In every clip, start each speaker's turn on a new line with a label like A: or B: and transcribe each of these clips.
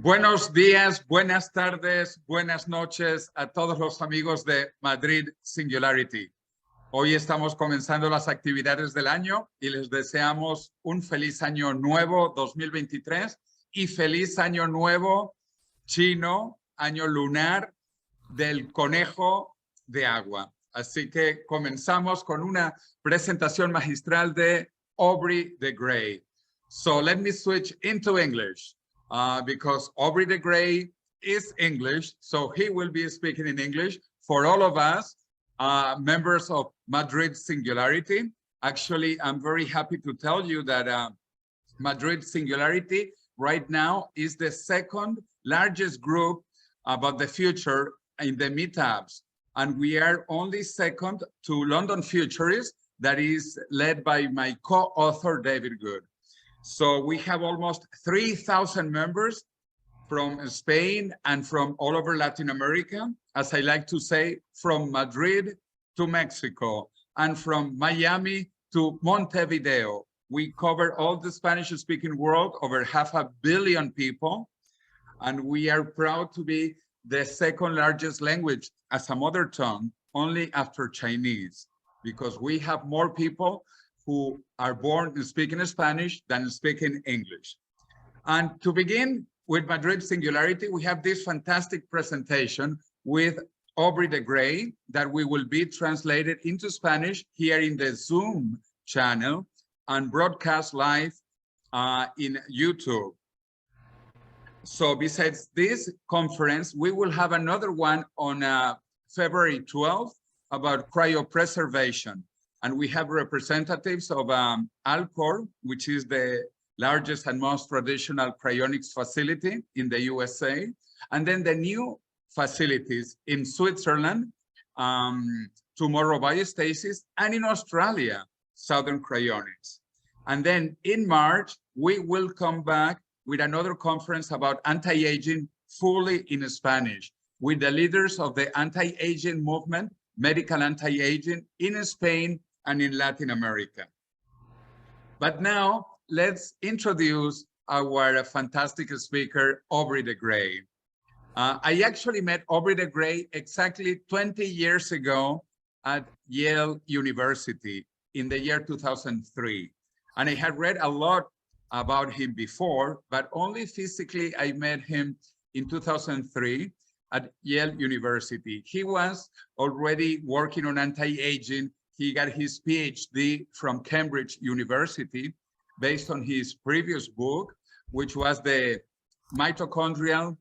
A: Buenos días, buenas tardes, buenas noches a todos los amigos de Madrid Singularity. Hoy estamos comenzando las actividades del año y les deseamos un feliz año nuevo 2023 y feliz año nuevo chino, año lunar del conejo de agua. Así que comenzamos con una presentación magistral de Aubrey de Grey. So let me switch into English. Because Aubrey de Grey is English, so he will be speaking in English for all of us, members of Madrid Singularity. Actually, I'm very happy to tell you that Madrid Singularity right now is the second largest group about the future in the meetups. And we are only second to London Futurist, that is led by my co-author, David Good. So we have almost 3,000 members from Spain and from all over Latin America, as I like to say, from Madrid to Mexico and from Miami to Montevideo. We cover all the Spanish-speaking world, over 500 million people, and we are proud to be the second largest language as a mother tongue, only after Chinese, because we have more people who are born speaking Spanish than speaking English. And to begin with Madrid Singularity, we have this fantastic presentation with Aubrey de Grey that we will be translated into Spanish here in the Zoom channel and broadcast live in YouTube. So besides this conference, we will have another one on February 12th about cryopreservation. And we have representatives of Alcor, which is the largest and most traditional cryonics facility in the USA. And then the new facilities in Switzerland, Tomorrow Biostasis, and in Australia, Southern Cryonics. And then in March, we will come back with another conference about anti-aging fully in Spanish with the leaders of the anti-aging movement, medical anti-aging in Spain and in Latin America. But now let's introduce our fantastic speaker, Aubrey de Grey. I actually met Aubrey de Grey exactly 20 years ago at Yale University in the year 2003. And I had read a lot about him before, but only physically I met him in 2003 at Yale University. He was already working on anti-aging. He got his PhD from Cambridge University based on his previous book, which was the mitochondrial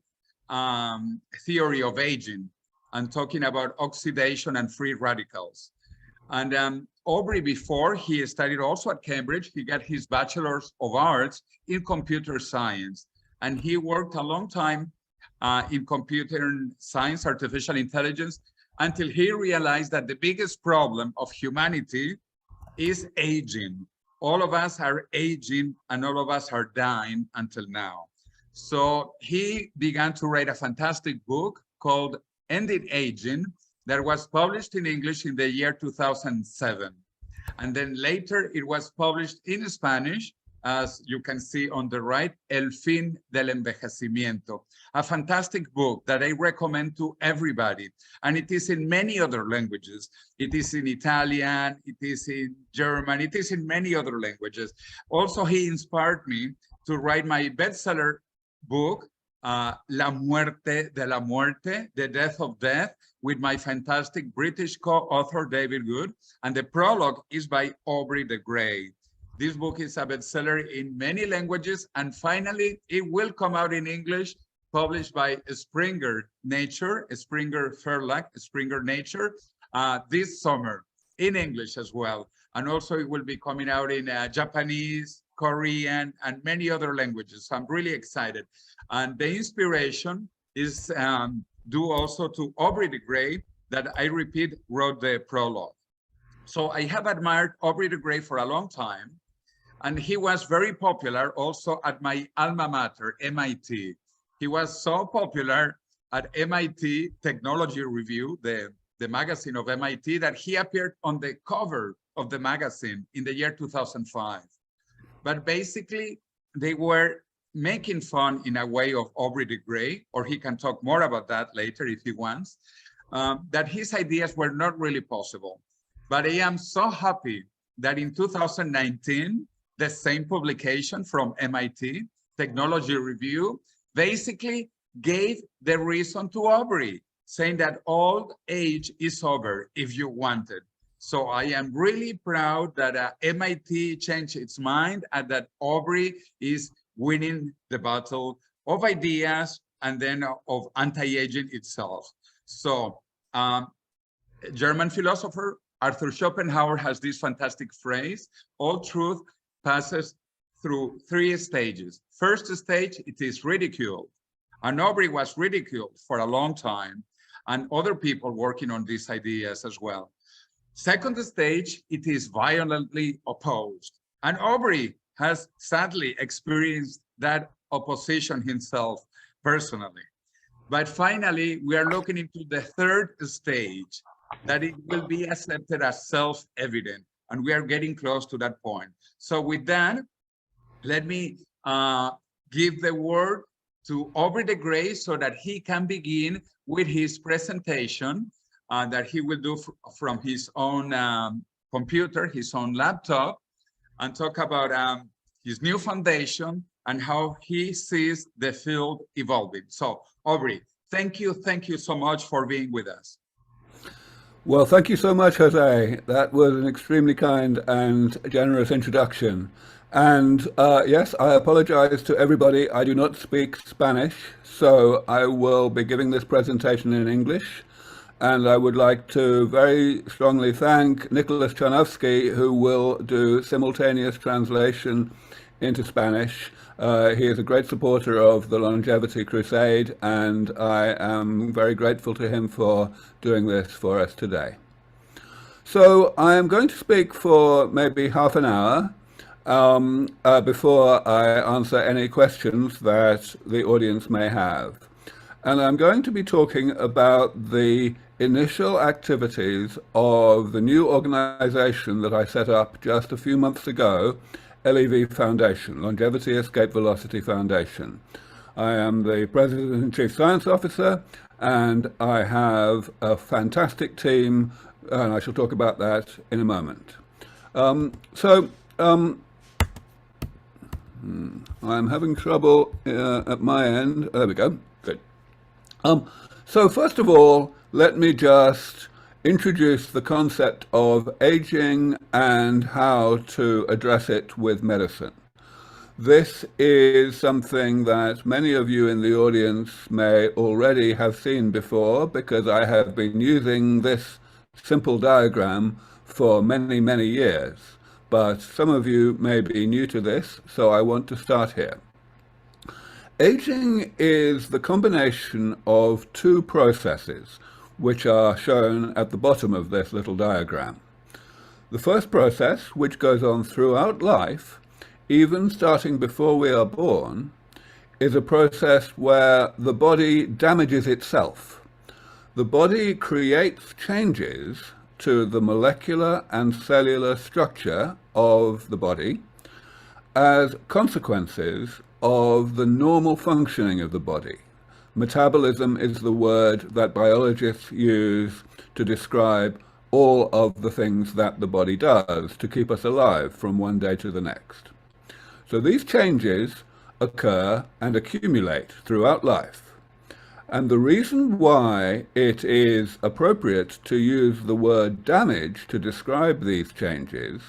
A: theory of aging and talking about oxidation and free radicals. And Aubrey, before he studied also at Cambridge, he got his Bachelor's of Arts in computer science. And he worked a long time in computer science, artificial intelligence, until he realized that the biggest problem of humanity is aging. All of us are aging and all of us are dying until now. So he began to write a fantastic book called Ending Aging that was published in English in the year 2007. And then later it was published in Spanish, as you can see on the right, El fin del envejecimiento, a fantastic book that I recommend to everybody. And it is in many other languages. It is in Italian, it is in German, it is in many other languages. Also, he inspired me to write my bestseller book, La muerte de la muerte, The Death of Death, with my fantastic British co-author, David Good. And the prologue is by Aubrey de Grey. This book is a bestseller in many languages, and finally, it will come out in English, published by Springer Nature, Springer Verlag, Springer Nature, this summer, in English as well. And also it will be coming out in Japanese, Korean, and many other languages. So I'm really excited. And the inspiration is due also to Aubrey de Grey, that I repeat, wrote the prologue. So I have admired Aubrey de Grey for a long time. And he was very popular also at my alma mater, MIT. He was so popular at MIT Technology Review, the magazine of MIT, that he appeared on the cover of the magazine in the year 2005. But basically, they were making fun in a way of Aubrey de Grey, or he can talk more about that later if he wants, that his ideas were not really possible. But I am so happy that in 2019, the same publication from MIT, Technology Review, basically gave the reason to Aubrey, saying that old age is over if you want it. So I am really proud that MIT changed its mind and that Aubrey is winning the battle of ideas and then of anti-aging itself. So German philosopher Arthur Schopenhauer has this fantastic phrase: all truth passes through 3 stages. First stage, it is ridicule. And Aubrey was ridiculed for a long time, and other people working on these ideas as well. Second stage, it is violently opposed. And Aubrey has sadly experienced that opposition himself personally. But finally, we are looking into the third stage, that it will be accepted as self-evident. And we are getting close to that point. So with that, let me give the word to Aubrey de Grey so that he can begin with his presentation that he will do from his own computer, his own laptop, and talk about his new foundation and how he sees the field evolving. So Aubrey, thank you so much for being with us.
B: Well, thank you so much, Jose. That was an extremely kind and generous introduction. And yes, I apologize to everybody. I do not speak Spanish, so I will be giving this presentation in English. And I would like to very strongly thank Nicholas Charnovsky, who will do simultaneous translation into Spanish. He is a great supporter of the Longevity Crusade, and I am very grateful to him for doing this for us today. So I am going to speak for maybe half an hour before I answer any questions that the audience may have. And I'm going to be talking about the initial activities of the new organization that I set up just a few months ago, LEV Foundation, Longevity Escape Velocity Foundation. I am the President and Chief Science Officer, and I have a fantastic team, and I shall talk about that in a moment. I'm having trouble at my end. There we go. Good. So first of all, let me just introduce the concept of aging and how to address it with medicine. This is something that many of you in the audience may already have seen before, because I have been using this simple diagram for many, many years. But some of you may be new to this, so I want to start here. Aging is the combination of 2 processes, which are shown at the bottom of this little diagram. The first process, which goes on throughout life, even starting before we are born, is a process where the body damages itself. The body creates changes to the molecular and cellular structure of the body as consequences of the normal functioning of the body. Metabolism is the word that biologists use to describe all of the things that the body does to keep us alive from one day to the next. So these changes occur and accumulate throughout life. And the reason why it is appropriate to use the word damage to describe these changes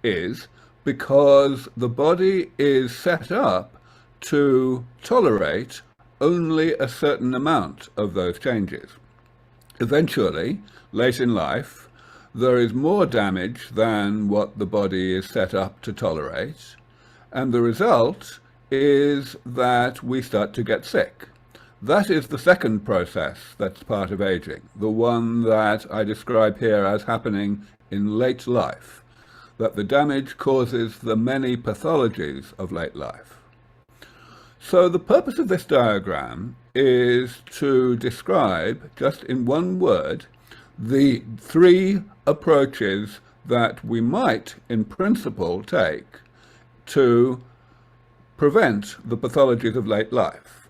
B: is because the body is set up to tolerate only a certain amount of those changes. Eventually, late in life, there is more damage than what the body is set up to tolerate, and the result is that we start to get sick. That is the second process that's part of aging, the one that I describe here as happening in late life, that the damage causes the many pathologies of late life. So the purpose of this diagram is to describe, just in one word, the 3 approaches that we might, in principle, take to prevent the pathologies of late life.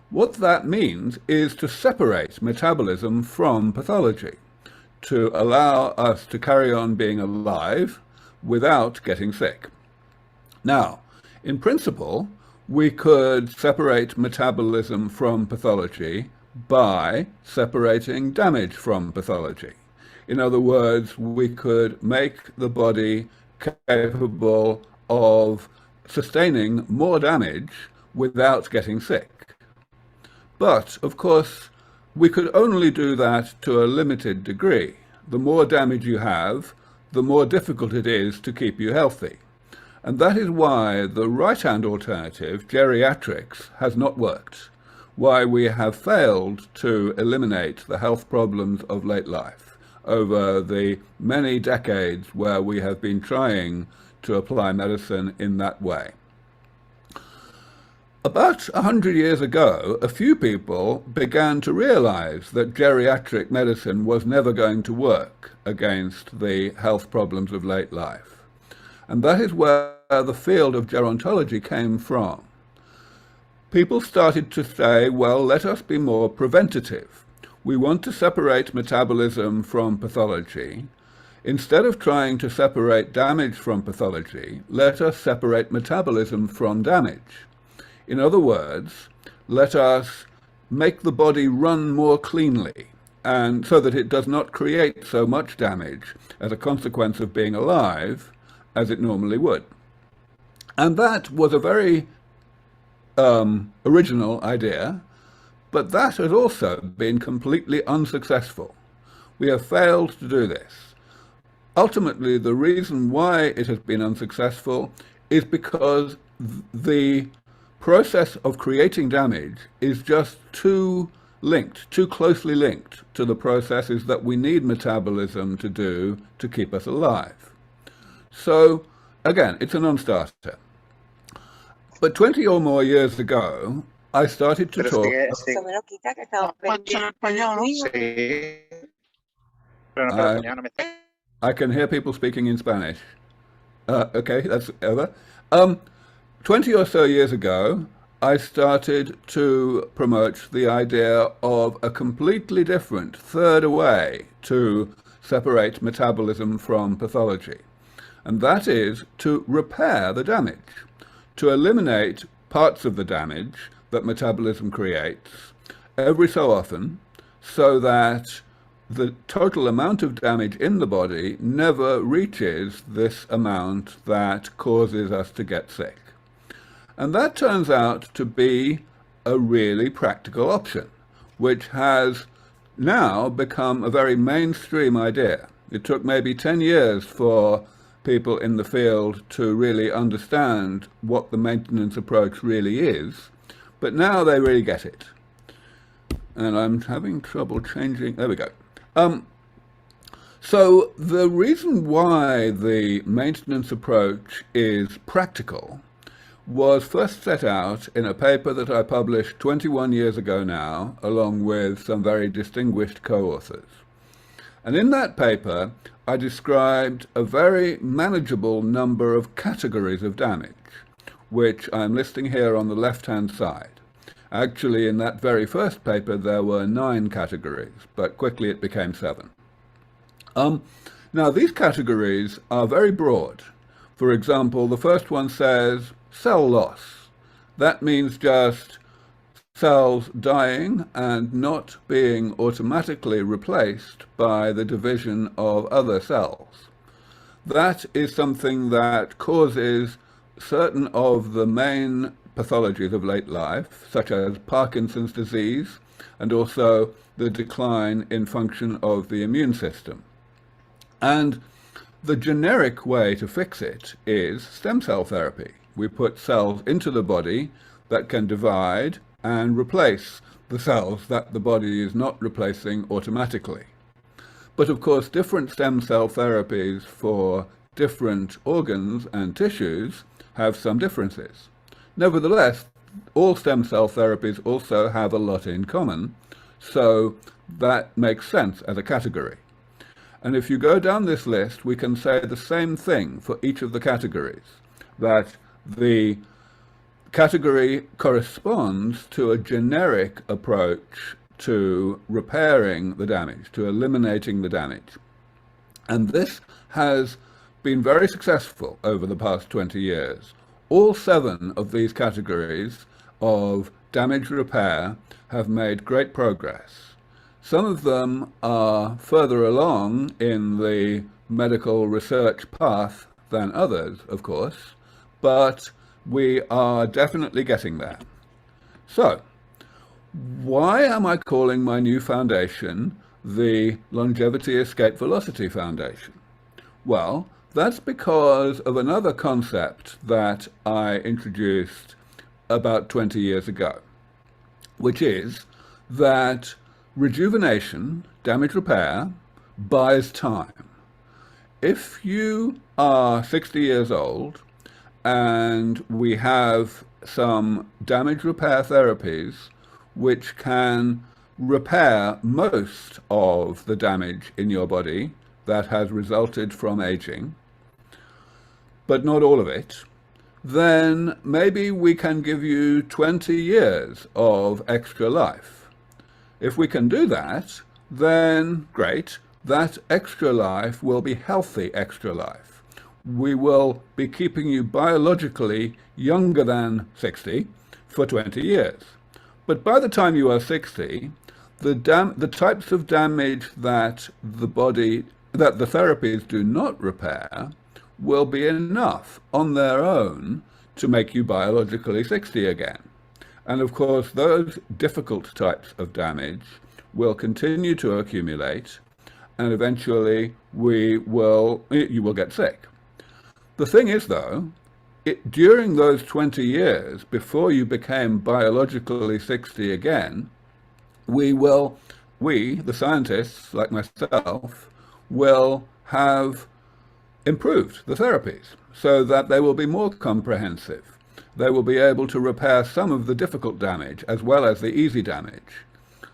B: What that means is to separate metabolism from pathology, to allow us to carry on being alive without getting sick. Now, in principle, we could separate metabolism from pathology by separating damage from pathology. In other words, we could make the body capable of sustaining more damage without getting sick. But, of course, we could only do that to a limited degree. The more damage you have, the more difficult it is to keep you healthy. And that is why the right-hand alternative, geriatrics, has not worked, why we have failed to eliminate the health problems of late life over the many decades where we have been trying to apply medicine in that way. About 100 years ago, a few people began to realize that geriatric medicine was never going to work against the health problems of late life. And that is where the field of gerontology came from. People started to say, well, let us be more preventative. We want to separate metabolism from pathology. Instead of trying to separate damage from pathology, let us separate metabolism from damage. In other words, let us make the body run more cleanly, and so that it does not create so much damage as a consequence of being alive as it normally would. And that was a very original idea, but that has also been completely unsuccessful. We have failed to do this. Ultimately, the reason why it has been unsuccessful is because the process of creating damage is just too closely linked to the processes that we need metabolism to do to keep us alive. So, again, it's a non-starter. But 20 or more years ago, I started to talk... I can hear people speaking in Spanish. Okay, that's over. 20 or so years ago, I started to promote the idea of a completely different third way to separate metabolism from pathology. And that is to repair the damage, to eliminate parts of the damage that metabolism creates every so often, so that the total amount of damage in the body never reaches this amount that causes us to get sick. And that turns out to be a really practical option, which has now become a very mainstream idea. It took maybe 10 years for people in the field to really understand what the maintenance approach really is, but now they really get it. And I'm having trouble changing, there we go. So the reason why the maintenance approach is practical was first set out in a paper that I published 21 years ago now, along with some very distinguished co-authors. And in that paper, I described a very manageable number of categories of damage, which I'm listing here on the left-hand side. Actually, in that very first paper, there were 9 categories, but quickly it became 7. Now, these categories are very broad. For example, the first one says cell loss. That means just cells dying and not being automatically replaced by the division of other cells. That is something that causes certain of the main pathologies of late life, such as Parkinson's disease, and also the decline in function of the immune system. And the generic way to fix it is stem cell therapy. We put cells into the body that can divide and replace the cells that the body is not replacing automatically. But of course, different stem cell therapies for different organs and tissues have some differences. Nevertheless, all stem cell therapies also have a lot in common, so that makes sense as a category. And if you go down this list, we can say the same thing for each of the categories, that the category corresponds to a generic approach to repairing the damage, to eliminating the damage. And this has been very successful over the past 20 years. All 7 of these categories of damage repair have made great progress. Some of them are further along in the medical research path than others, of course, but we are definitely getting there. So, why am I calling my new foundation the Longevity Escape Velocity Foundation? Well, that's because of another concept that I introduced about 20 years ago, which is that rejuvenation, damage repair, buys time. If you are 60 years old and we have some damage repair therapies which can repair most of the damage in your body that has resulted from aging, but not all of it, then maybe we can give you 20 years of extra life. If we can do that, then great. That extra life will be healthy extra life. We will be keeping you biologically younger than 60 for 20 years. But by the time you are 60, the types of damage that the therapies do not repair will be enough on their own to make you biologically 60 again. And of course, those difficult types of damage will continue to accumulate, and eventually you will get sick. The thing is, though, during those 20 years before you became biologically 60 again, we, the scientists like myself, will have improved the therapies so that they will be more comprehensive. They will be able to repair some of the difficult damage as well as the easy damage,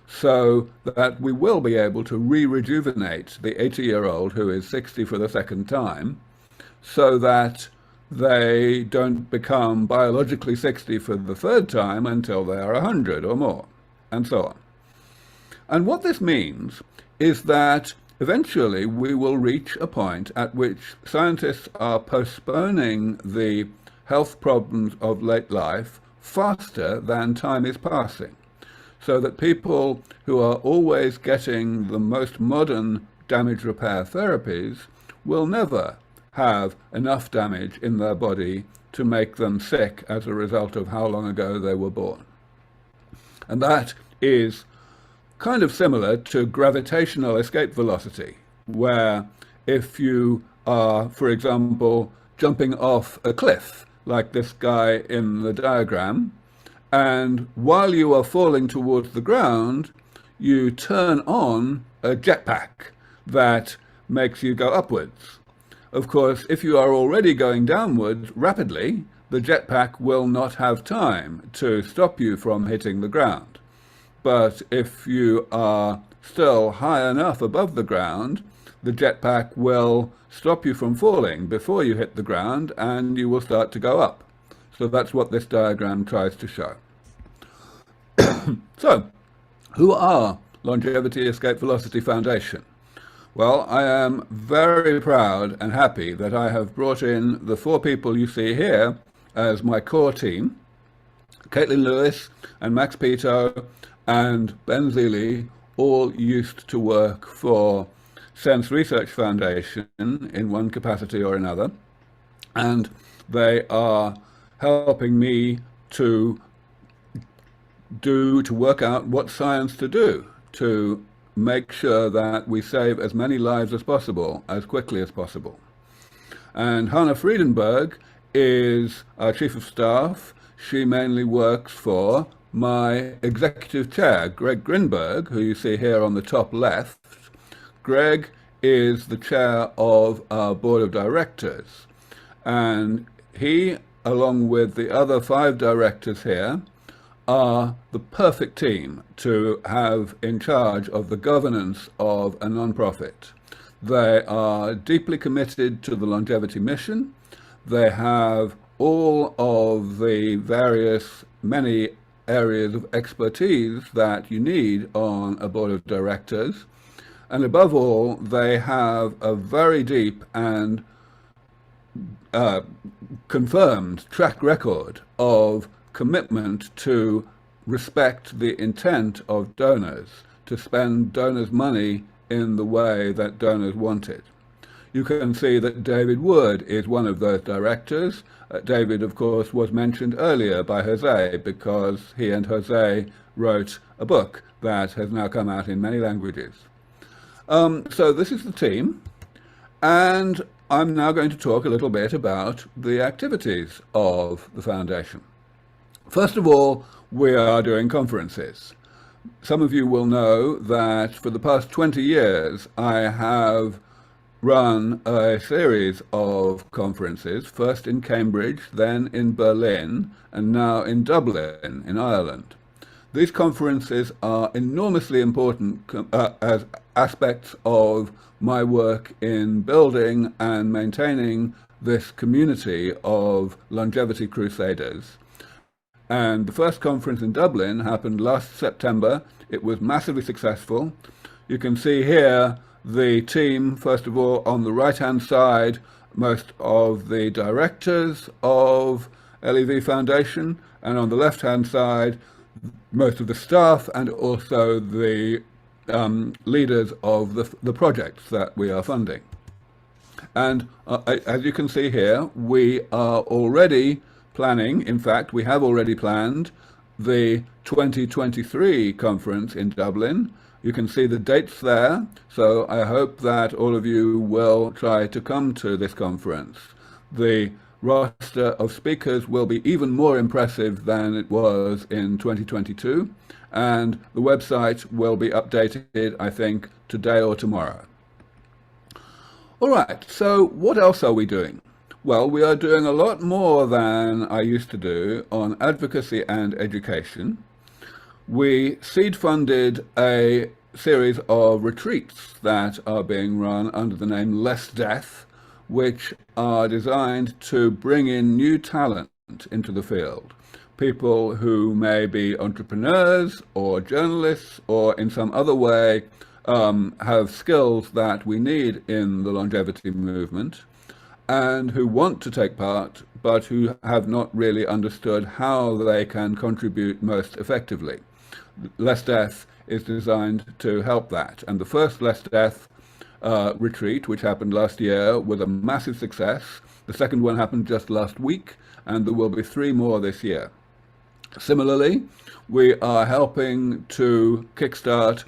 B: so that we will be able to re-rejuvenate the 80-year-old who is 60 for the second time, so that they don't become biologically 60 for the third time until they are 100 or more, and so on. And what this means is that eventually we will reach a point at which scientists are postponing the health problems of late life faster than time is passing, so that people who are always getting the most modern damage repair therapies will never have enough damage in their body to make them sick as a result of how long ago they were born. And that is kind of similar to gravitational escape velocity, where if you are, for example, jumping off a cliff, like this guy in the diagram, and while you are falling towards the ground, you turn on a jetpack that makes you go upwards. Of course, if you are already going downwards rapidly, the jetpack will not have time to stop you from hitting the ground. But if you are still high enough above the ground, the jetpack will stop you from falling before you hit the ground, and you will start to go up. So that's what this diagram tries to show. So, who are Longevity Escape Velocity Foundation? Well, I am very proud and happy that I have brought in the 4 people you see here as my core team. Caitlin Lewis and Max Pito and Ben Zealy all used to work for Sense Research Foundation in one capacity or another, and they are helping me to work out what science to do to make sure that we save as many lives as possible, as quickly as possible. And Hannah Friedenberg is our Chief of Staff. She mainly works for my Executive Chair, Greg Grinberg, who you see here on the top left. Greg is the Chair of our Board of Directors, and he, along with the other 5 directors here, are the perfect team to have in charge of the governance of a non-profit. They are deeply committed to the longevity mission. They have all of the many areas of expertise that you need on a board of directors. And above all, they have a very deep and confirmed track record of commitment to respect the intent of donors, to spend donors' money in the way that donors want it. You can see that David Wood is one of those directors. David, of course, was mentioned earlier by Jose because he and Jose wrote a book that has now come out in many languages. So this is the team, and I'm now going to talk a little bit about the activities of the foundation. First of all, we are doing conferences. Some of you will know that for the past 20 years I have run a series of conferences, first in Cambridge, then in Berlin, and now in Dublin, in Ireland. These conferences are enormously important as aspects of my work in building and maintaining this community of longevity crusaders. And the first conference in Dublin happened last September. It was massively successful. You can see here the team, first of all, on the right-hand side, most of the directors of LEV Foundation, and on the left-hand side, most of the staff and also the leaders of the projects that we are funding. And as you can see here, we are already planning, in fact, we have already planned the 2023 conference in Dublin. You can see the dates there, so I hope that all of you will try to come to this conference. The roster of speakers will be even more impressive than it was in 2022, and the website will be updated, I think, today or tomorrow. All right, so what else are we doing? Well, we are doing a lot more than I used to do on advocacy and education. We seed funded a series of retreats that are being run under the name Less Death, which are designed to bring in new talent into the field. People who may be entrepreneurs or journalists or in some other way have skills that we need in the longevity movement and who want to take part but who have not really understood how they can contribute most effectively. Less Death is designed to help that, and the first Less Death retreat, which happened last year, was a massive success. The second one happened just last week, and there will be 3 more this year. Similarly, we are helping to kickstart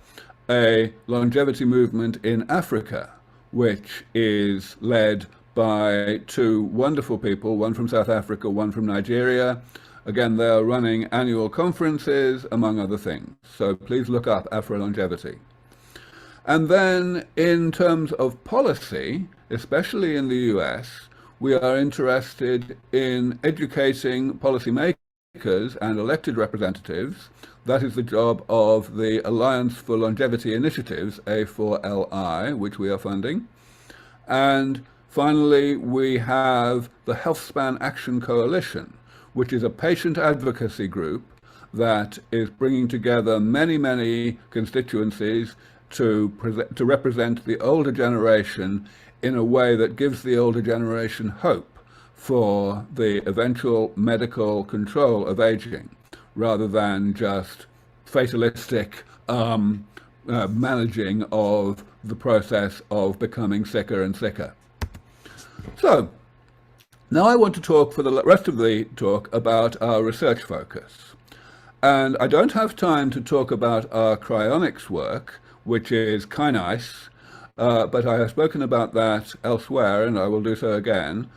B: a longevity movement in Africa, which is led by 2 wonderful people, one from South Africa, one from Nigeria. Again, they are running annual conferences, among other things. So please look up Afro-Longevity. And then in terms of policy, especially in the US, we are interested in educating policymakers and elected representatives. That is the job of the Alliance for Longevity Initiatives, A4LI, which we are funding. And finally, we have the Healthspan Action Coalition, which is a patient advocacy group that is bringing together many, many constituencies to represent the older generation in a way that gives the older generation hope for the eventual medical control of aging, rather than just fatalistic managing of the process of becoming sicker and sicker. So, now I want to talk for the rest of the talk about our research focus. And I don't have time to talk about our cryonics work, which is Kinice, but I have spoken about that elsewhere, and I will do so again.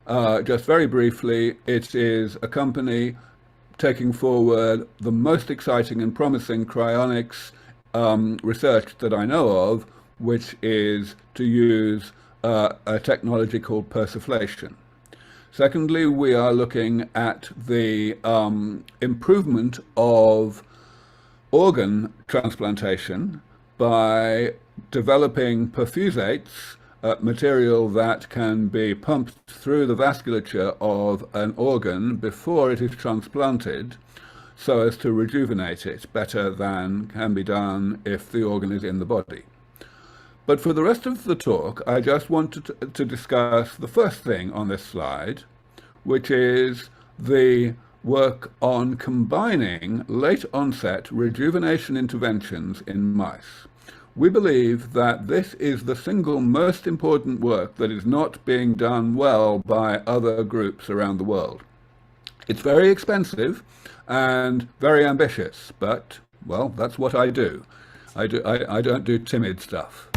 B: Just very briefly, it is a company taking forward the most exciting and promising cryonics research that I know of, which is to use a technology called persiflation. Secondly, we are looking at the improvement of organ transplantation by developing perfusates material that can be pumped through the vasculature of an organ before it is transplanted, so as to rejuvenate it better than can be done if the organ is in the body. But for the rest of the talk, I just wanted to discuss the first thing on this slide, which is the work on combining late-onset rejuvenation interventions in mice. We believe that this is the single most important work that is not being done well by other groups around the world. It's very expensive and very ambitious, but, well, that's what I do. I don't do timid stuff.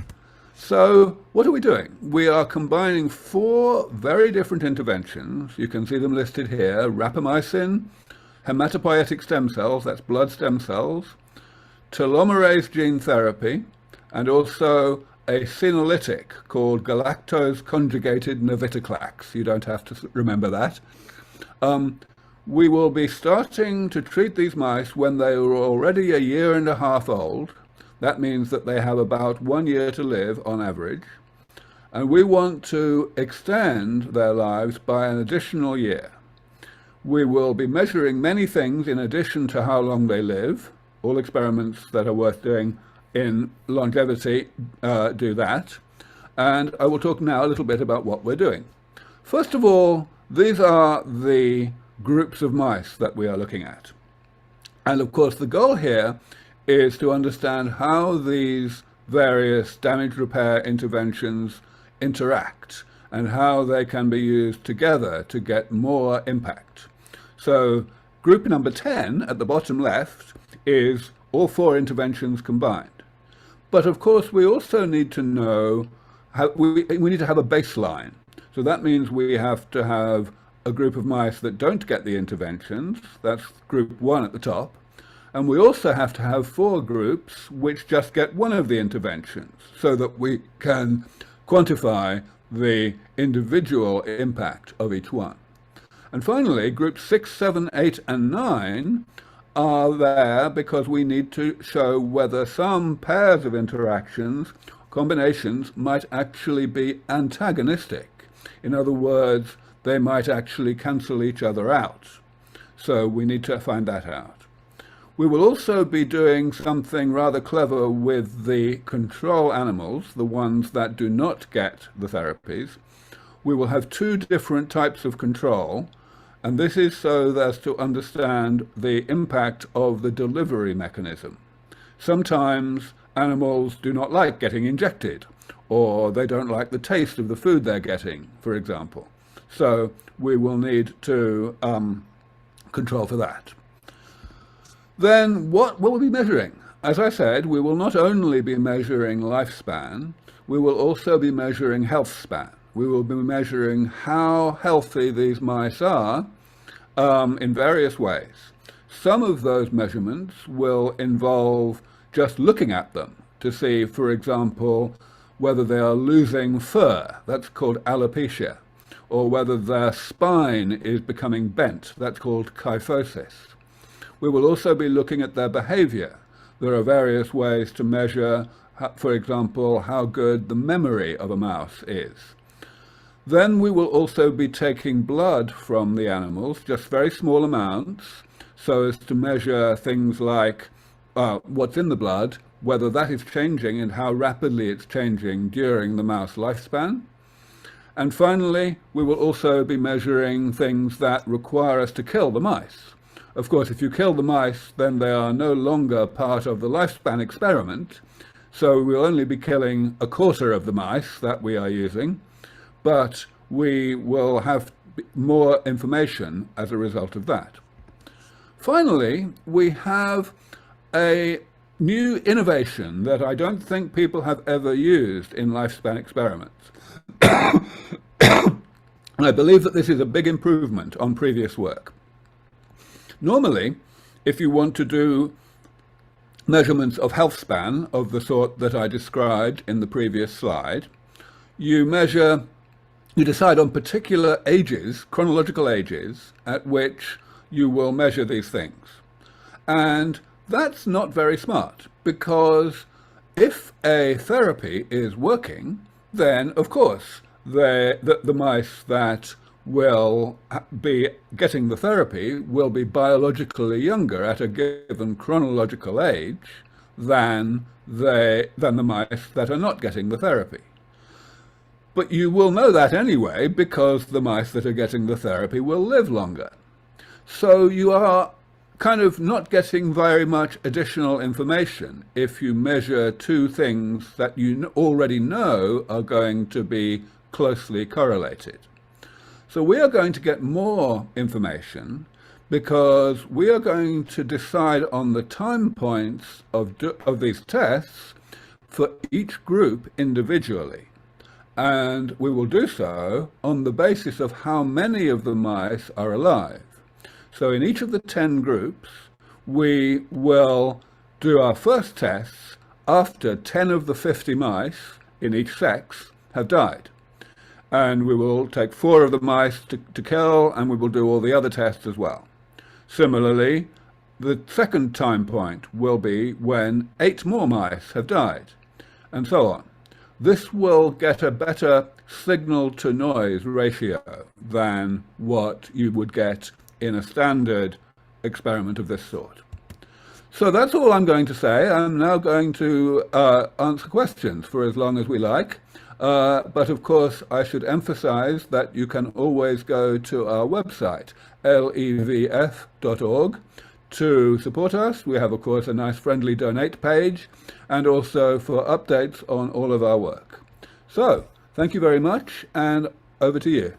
B: So what are we doing? We are combining 4 very different interventions. You can see them listed here: rapamycin, hematopoietic stem cells, that's blood stem cells, telomerase gene therapy, and also a senolytic called galactose conjugated navitoclax. You don't have to remember that. We will be starting to treat these mice when they are already 1.5 years old. That means that they have about 1 year to live on average. And we want to extend their lives by an additional year. We will be measuring many things in addition to how long they live. All experiments that are worth doing in longevity do that. And I will talk now a little bit about what we're doing. First of all, these are the groups of mice that we are looking at. And of course, the goal here is to understand how these various damage repair interventions interact and how they can be used together to get more impact. So group number 10 at the bottom left is all 4 interventions combined. But of course, we also need to know how we need to have a baseline. So that means we have to have a group of mice that don't get the interventions. That's group 1 at the top. And we also have to have 4 groups which just get one of the interventions, so that we can quantify the individual impact of each one. And finally, groups 6, 7, 8, and 9 are there because we need to show whether some pairs of interactions, combinations, might actually be antagonistic. In other words, they might actually cancel each other out. So we need to find that out. We will also be doing something rather clever with the control animals, the ones that do not get the therapies. We will have 2 different types of control, and this is so as to understand the impact of the delivery mechanism. Sometimes animals do not like getting injected, or they don't like the taste of the food they're getting, for example. So we will need to control for that. Then what will we be measuring? As I said, we will not only be measuring lifespan, we will also be measuring health span. We will be measuring how healthy these mice are in various ways. Some of those measurements will involve just looking at them to see, for example, whether they are losing fur, that's called alopecia, or whether their spine is becoming bent, that's called kyphosis. We will also be looking at their behavior. There are various ways to measure, for example, how good the memory of a mouse is. Then we will also be taking blood from the animals, just very small amounts, so as to measure things like what's in the blood, whether that is changing and how rapidly it's changing during the mouse lifespan. And finally, we will also be measuring things that require us to kill the mice. Of course, if you kill the mice, then they are no longer part of the lifespan experiment, so we'll only be killing 1/4 of the mice that we are using, but we will have more information as a result of that. Finally, we have a new innovation that I don't think people have ever used in lifespan experiments. And I believe that this is a big improvement on previous work. Normally, if you want to do measurements of health span of the sort that I described in the previous slide, you decide on particular ages, chronological ages, at which you will measure these things. And that's not very smart, because if a therapy is working, then, of course, the mice that will be getting the therapy will be biologically younger at a given chronological age than the mice that are not getting the therapy. But you will know that anyway, because the mice that are getting the therapy will live longer. So you are kind of not getting very much additional information if you measure two things that you already know are going to be closely correlated. So we are going to get more information because we are going to decide on the time points of these tests for each group individually. And we will do so on the basis of how many of the mice are alive. So in each of the 10 groups, we will do our first tests after 10 of the 50 mice in each sex have died. And we will take 4 of the mice to kill, and we will do all the other tests as well. Similarly, the second time point will be when 8 more mice have died, and so on. This will get a better signal-to-noise ratio than what you would get in a standard experiment of this sort. So that's all I'm going to say. I'm now going to answer questions for as long as we like. But of course, I should emphasize that you can always go to our website, levf.org, to support us. We have, of course, a nice friendly donate page, and also for updates on all of our work. So, thank you very much, and over to you.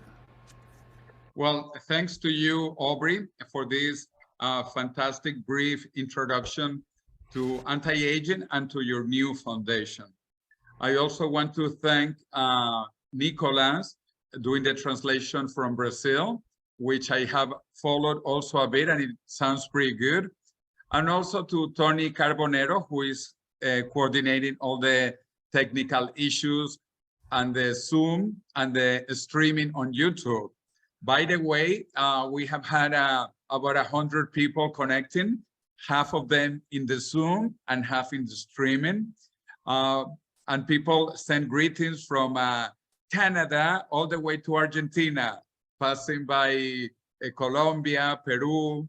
A: Well, thanks to you, Aubrey, for this fantastic brief introduction to anti-aging and to your new foundation. I also want to thank Nicolas doing the translation from Brazil, which I have followed also a bit, and it sounds pretty good. And also to Tony Carbonero, who is coordinating all the technical issues and the Zoom and the streaming on YouTube. By the way, we have had about 100 people connecting, half of them in the Zoom and half in the streaming. And people send greetings from Canada all the way to Argentina, passing by Colombia, Peru,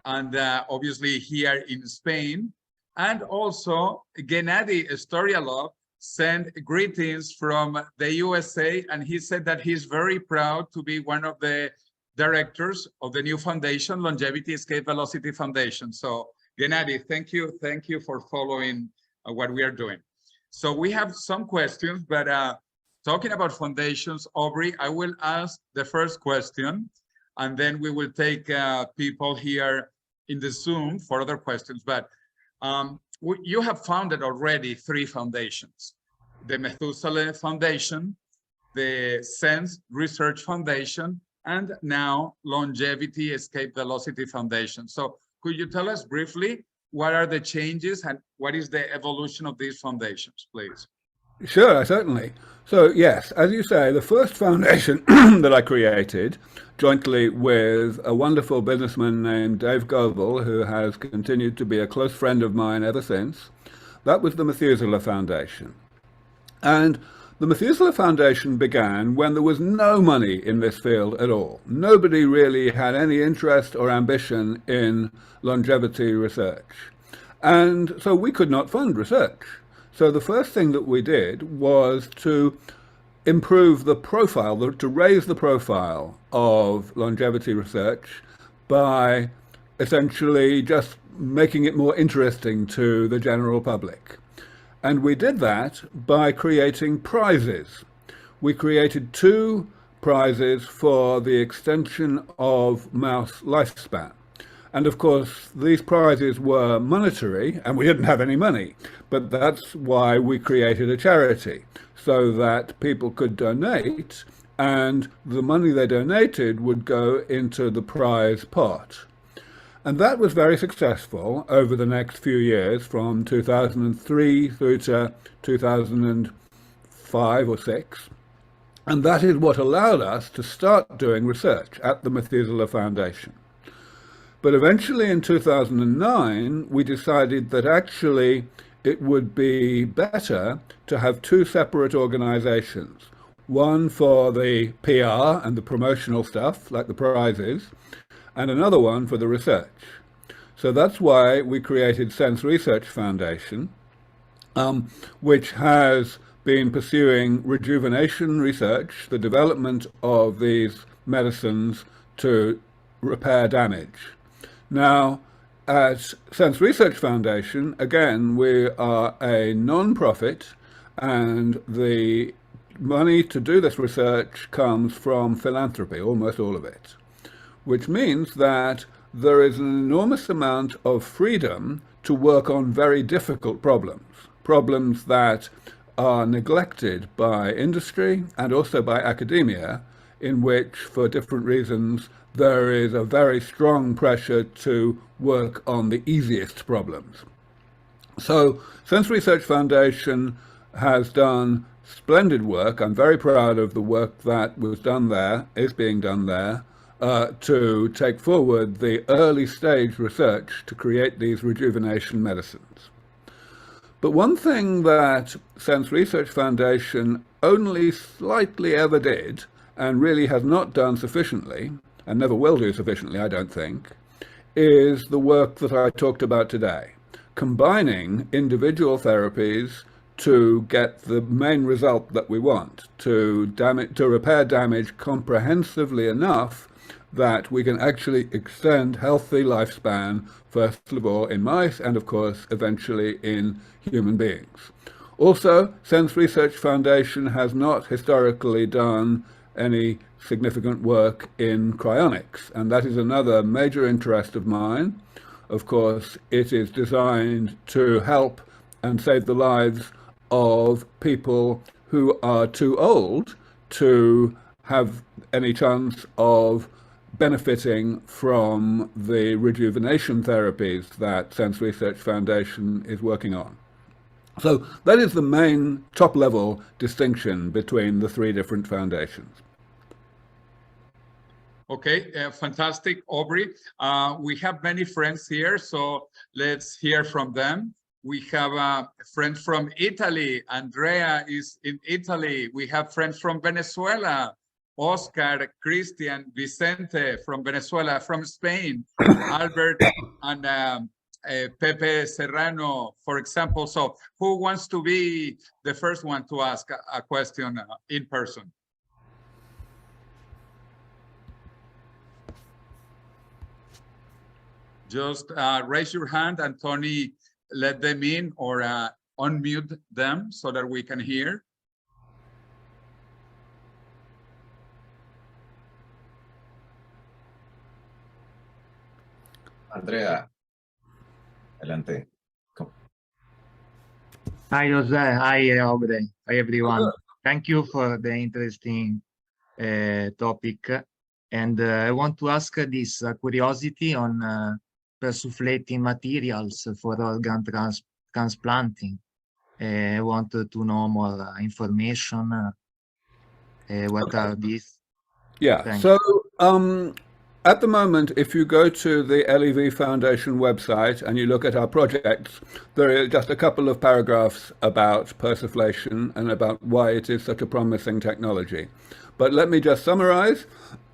A: and obviously here in Spain. And also Gennady Storyalov sent greetings from the USA, and he said that he's very proud to be one of the directors of the new foundation, Longevity Escape Velocity Foundation. So Gennady, thank you for following what we are doing. So we have some questions, but talking about foundations, Aubrey, I will ask the first question, and then we will take people here in the Zoom for other questions. But you have founded already 3 foundations: the Methuselah Foundation, the SENSE Research Foundation, and now Longevity Escape Velocity Foundation. So could you tell us briefly what are the changes and what is the evolution of these foundations, please?
B: Sure, certainly. So yes, as you say, the first foundation that I created jointly with a wonderful businessman named Dave Goebel, who has continued to be a close friend of mine ever since, that was the Methuselah Foundation. And the Methuselah Foundation began when there was no money in this field at all. Nobody really had any interest or ambition in longevity research. And so we could not fund research. So the first thing that we did was to improve the profile, to raise the profile of longevity research by essentially just making it more interesting to the general public. And we did that by creating prizes. We created 2 prizes for the extension of mouse lifespan. And of course, these prizes were monetary, and we didn't have any money. But that's why we created a charity, so that people could donate, and the money they donated would go into the prize pot. And that was very successful over the next few years, from 2003 through to 2005 or 6. And that is what allowed us to start doing research at the Methuselah Foundation. But eventually in 2009, we decided that actually it would be better to have two separate organizations. One for the PR and the promotional stuff, like the prizes, and another one for the research. So that's why we created Sense Research Foundation, which has been pursuing rejuvenation research, the development of these medicines to repair damage. Now, at Sense Research Foundation, again, we are a non-profit, and the money to do this research comes from philanthropy, almost all of it, which means that there is an enormous amount of freedom to work on very difficult problems that are neglected by industry and also by academia, in which, for different reasons, there is a very strong pressure to work on the easiest problems. So Sense Research Foundation has done splendid work. I'm very proud of the work that was done there, is being done there, to take forward the early stage research to create these rejuvenation medicines. But one thing that Sense Research Foundation only slightly ever did, and really has not done sufficiently, and never will do sufficiently, I don't think, is the work that I talked about today, combining individual therapies to get the main result that we want, to repair damage comprehensively enough that we can actually extend healthy lifespan, first of all in mice, and of course eventually in human beings. Also, Sense Research Foundation has not historically done any significant work in cryonics, and that is another major interest of mine. Of course, it is designed to help and save the lives of people who are too old to have any chance of benefiting from the rejuvenation therapies that Sense Research Foundation is working on. So that is the main top-level distinction between the three different foundations.
A: Okay, fantastic, Aubrey. We have many friends here, so let's hear from them. We have a friend from Italy. Andrea is in Italy. We have friends from Venezuela. Oscar, Christian, Vicente from Venezuela, from Spain, Albert and Pepe Serrano, for example. So who wants to be the first one to ask a question in person? Just raise your hand and Tony, let them in, or unmute them so that we can hear.
C: Andrea, adelante.
D: Hi, Jose. Hi, Aubrey. Hi, everyone. Thank you for the interesting topic. And I want to ask this curiosity on persuflating materials for organ transplanting. I wanted to know more information. What are these?
B: Yeah,
D: Thanks.
B: so at the moment, if you go to the LEV Foundation website and you look at our projects, there are just a couple of paragraphs about persuflation and about why it is such a promising technology. But let me just summarize.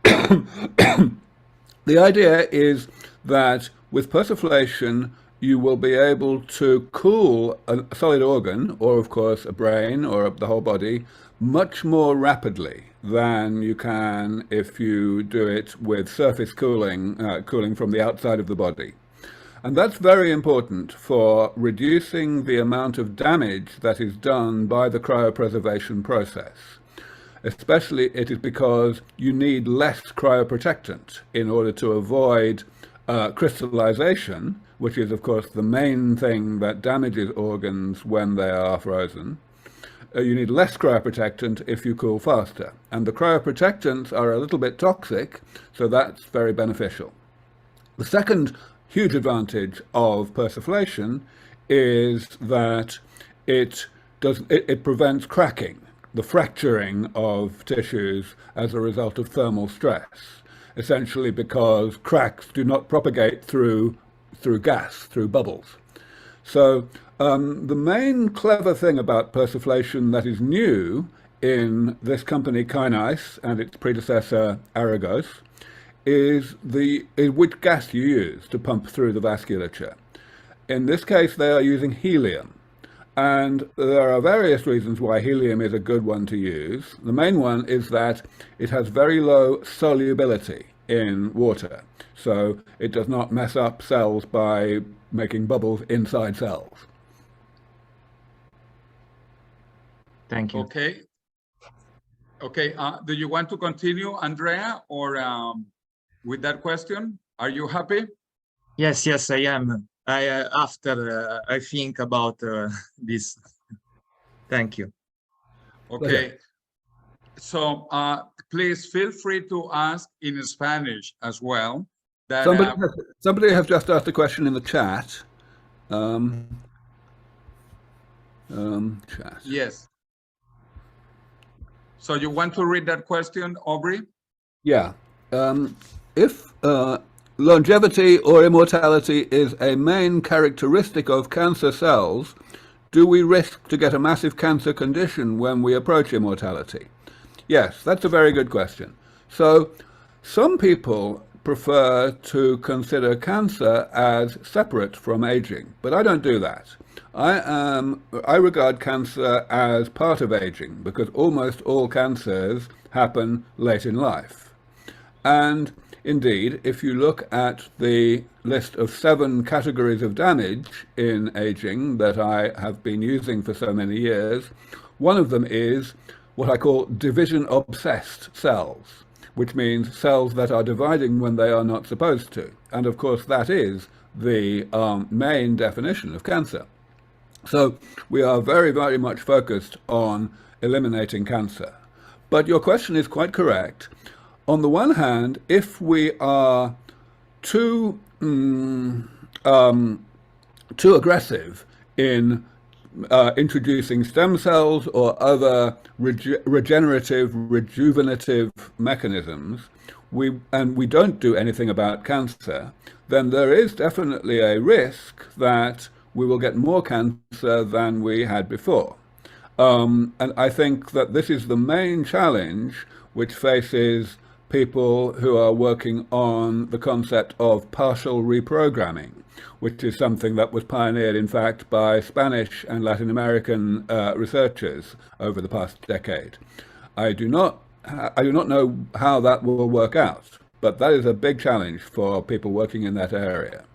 B: The idea is that with persuflation, you will be able to cool a solid organ, or of course a brain or the whole body, much more rapidly than you can if you do it with surface cooling, cooling from the outside of the body. And that's very important for reducing the amount of damage that is done by the cryopreservation process. Especially it is because you need less cryoprotectant in order to avoid crystallization, which is of course the main thing that damages organs when they are frozen. You need less cryoprotectant if you cool faster. And the cryoprotectants are a little bit toxic, so that's very beneficial. The second huge advantage of persuflation is that it prevents cracking, the fracturing of tissues as a result of thermal stress, essentially because cracks do not propagate through gas, through bubbles. So the main clever thing about persiflation that is new in this company Kinice and its predecessor Aragos is which gas you use to pump through the vasculature. In this case, they are using helium. And there are various reasons why helium is a good one to use. The main one is that it has very low solubility in water. So it does not mess up cells by making bubbles inside cells.
D: Thank you.
A: Okay. Okay. Do you want to continue, Andrea, or with that question? Are you happy?
D: Yes, I am. After I think about this. Thank you.
A: Okay. So please feel free to ask in Spanish as well. That,
B: somebody has just asked a question in the chat. Chat.
A: Yes. So you want to read that question, Aubrey?
B: Yeah. If longevity or immortality is a main characteristic of cancer cells, do we risk to get a massive cancer condition when we approach immortality? Yes, that's a very good question. So some people prefer to consider cancer as separate from aging, but I don't do that. I regard cancer as part of aging because almost all cancers happen late in life. And indeed, if you look at the list of 7 categories of damage in aging that I have been using for so many years, one of them is what I call division-obsessed cells, which means cells that are dividing when they are not supposed to. And of course, that is the main definition of cancer. So we are very, very much focused on eliminating cancer. But your question is quite correct. On the one hand, if we are too aggressive in introducing stem cells or other regenerative, rejuvenative mechanisms, and we don't do anything about cancer, then there is definitely a risk that we will get more cancer than we had before. And I think that this is the main challenge which faces people who are working on the concept of partial reprogramming, which is something that was pioneered, in fact, by Spanish and Latin American researchers over the past decade. I do not know how that will work out, but that is a big challenge for people working in that area.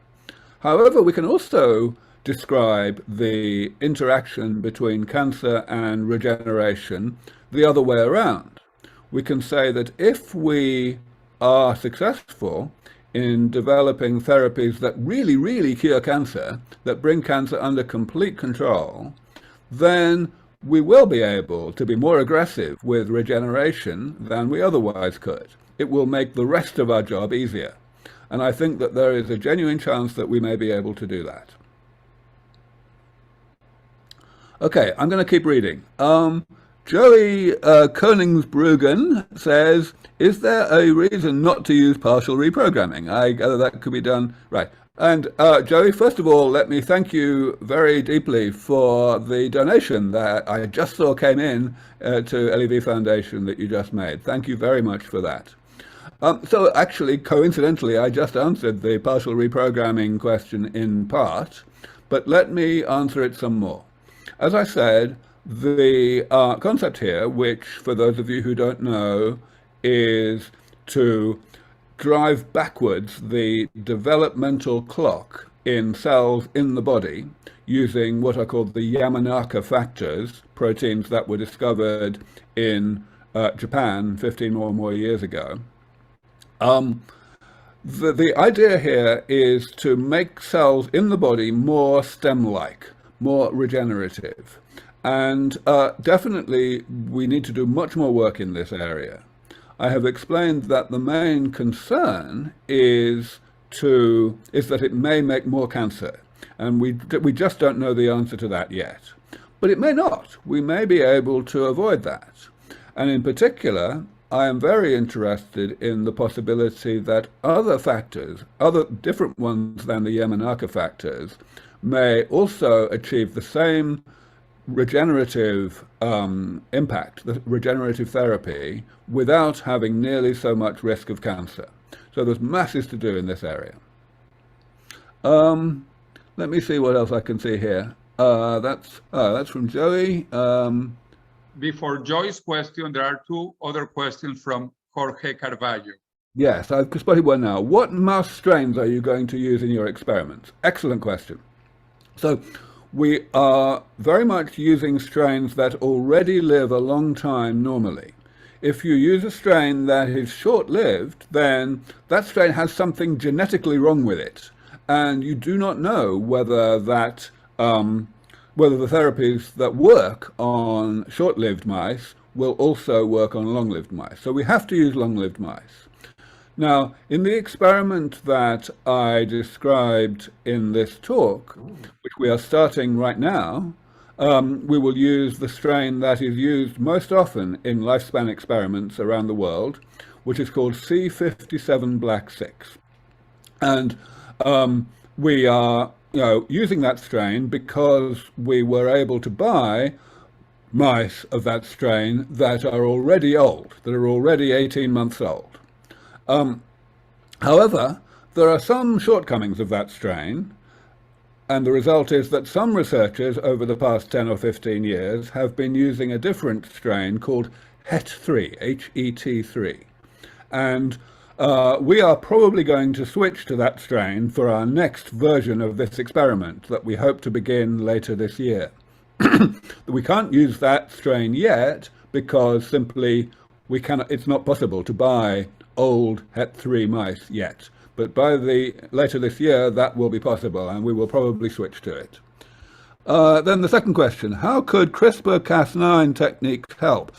B: However, we can also describe the interaction between cancer and regeneration the other way around. We can say that if we are successful in developing therapies that really, really cure cancer, that bring cancer under complete control, then we will be able to be more aggressive with regeneration than we otherwise could. It will make the rest of our job easier. And I think that there is a genuine chance that we may be able to do that. Okay, I'm going to keep reading. Joey Koningsbruggen says, is there a reason not to use partial reprogramming? I gather that could be done. Right. And Joey, first of all, let me thank you very deeply for the donation that I just saw came in to LEV Foundation that you just made. Thank you very much for that. So actually, coincidentally, I just answered the partial reprogramming question in part, but let me answer it some more. As I said, the concept here, which for those of you who don't know, is to drive backwards the developmental clock in cells in the body using what are called the Yamanaka factors, proteins that were discovered in Japan 15 or more years ago. The idea here is to make cells in the body more stem-like, more regenerative. And definitely we need to do much more work in this area. I have explained that the main concern is that it may make more cancer. And we just don't know the answer to that yet. But it may not. We may be able to avoid that. And in particular, I am very interested in the possibility that other factors, other different ones than the Yamanaka factors, may also achieve the same regenerative impact, the regenerative therapy, without having nearly so much risk of cancer. So there's masses to do in this area. Let me see what else I can see here. That's from Joey.
A: Before Joy's question, there are two other questions from Jorge Carvalho.
B: Yes, I've spotted one now. What mouse strains are you going to use in your experiments? Excellent question. So we are very much using strains that already live a long time normally. If you use a strain that is short-lived, then that strain has something genetically wrong with it, and you do not know whether that whether the therapies that work on short-lived mice will also work on long-lived mice. So we have to use long-lived mice. Now, in the experiment that I described in this talk, which we are starting right now, we will use the strain that is used most often in lifespan experiments around the world, which is called C57 Black 6. And we are using that strain because we were able to buy mice of that strain that are already old, that are already 18 months old. However, there are some shortcomings of that strain, and the result is that some researchers over the past 10 or 15 years have been using a different strain called HET3, H-E-T3. And we are probably going to switch to that strain for our next version of this experiment that we hope to begin later this year. We can't use that strain yet because simply it's not possible to buy old HET3 mice yet. But by later this year, that will be possible, and we will probably switch to it. Then the second question, how could CRISPR-Cas9 techniques help?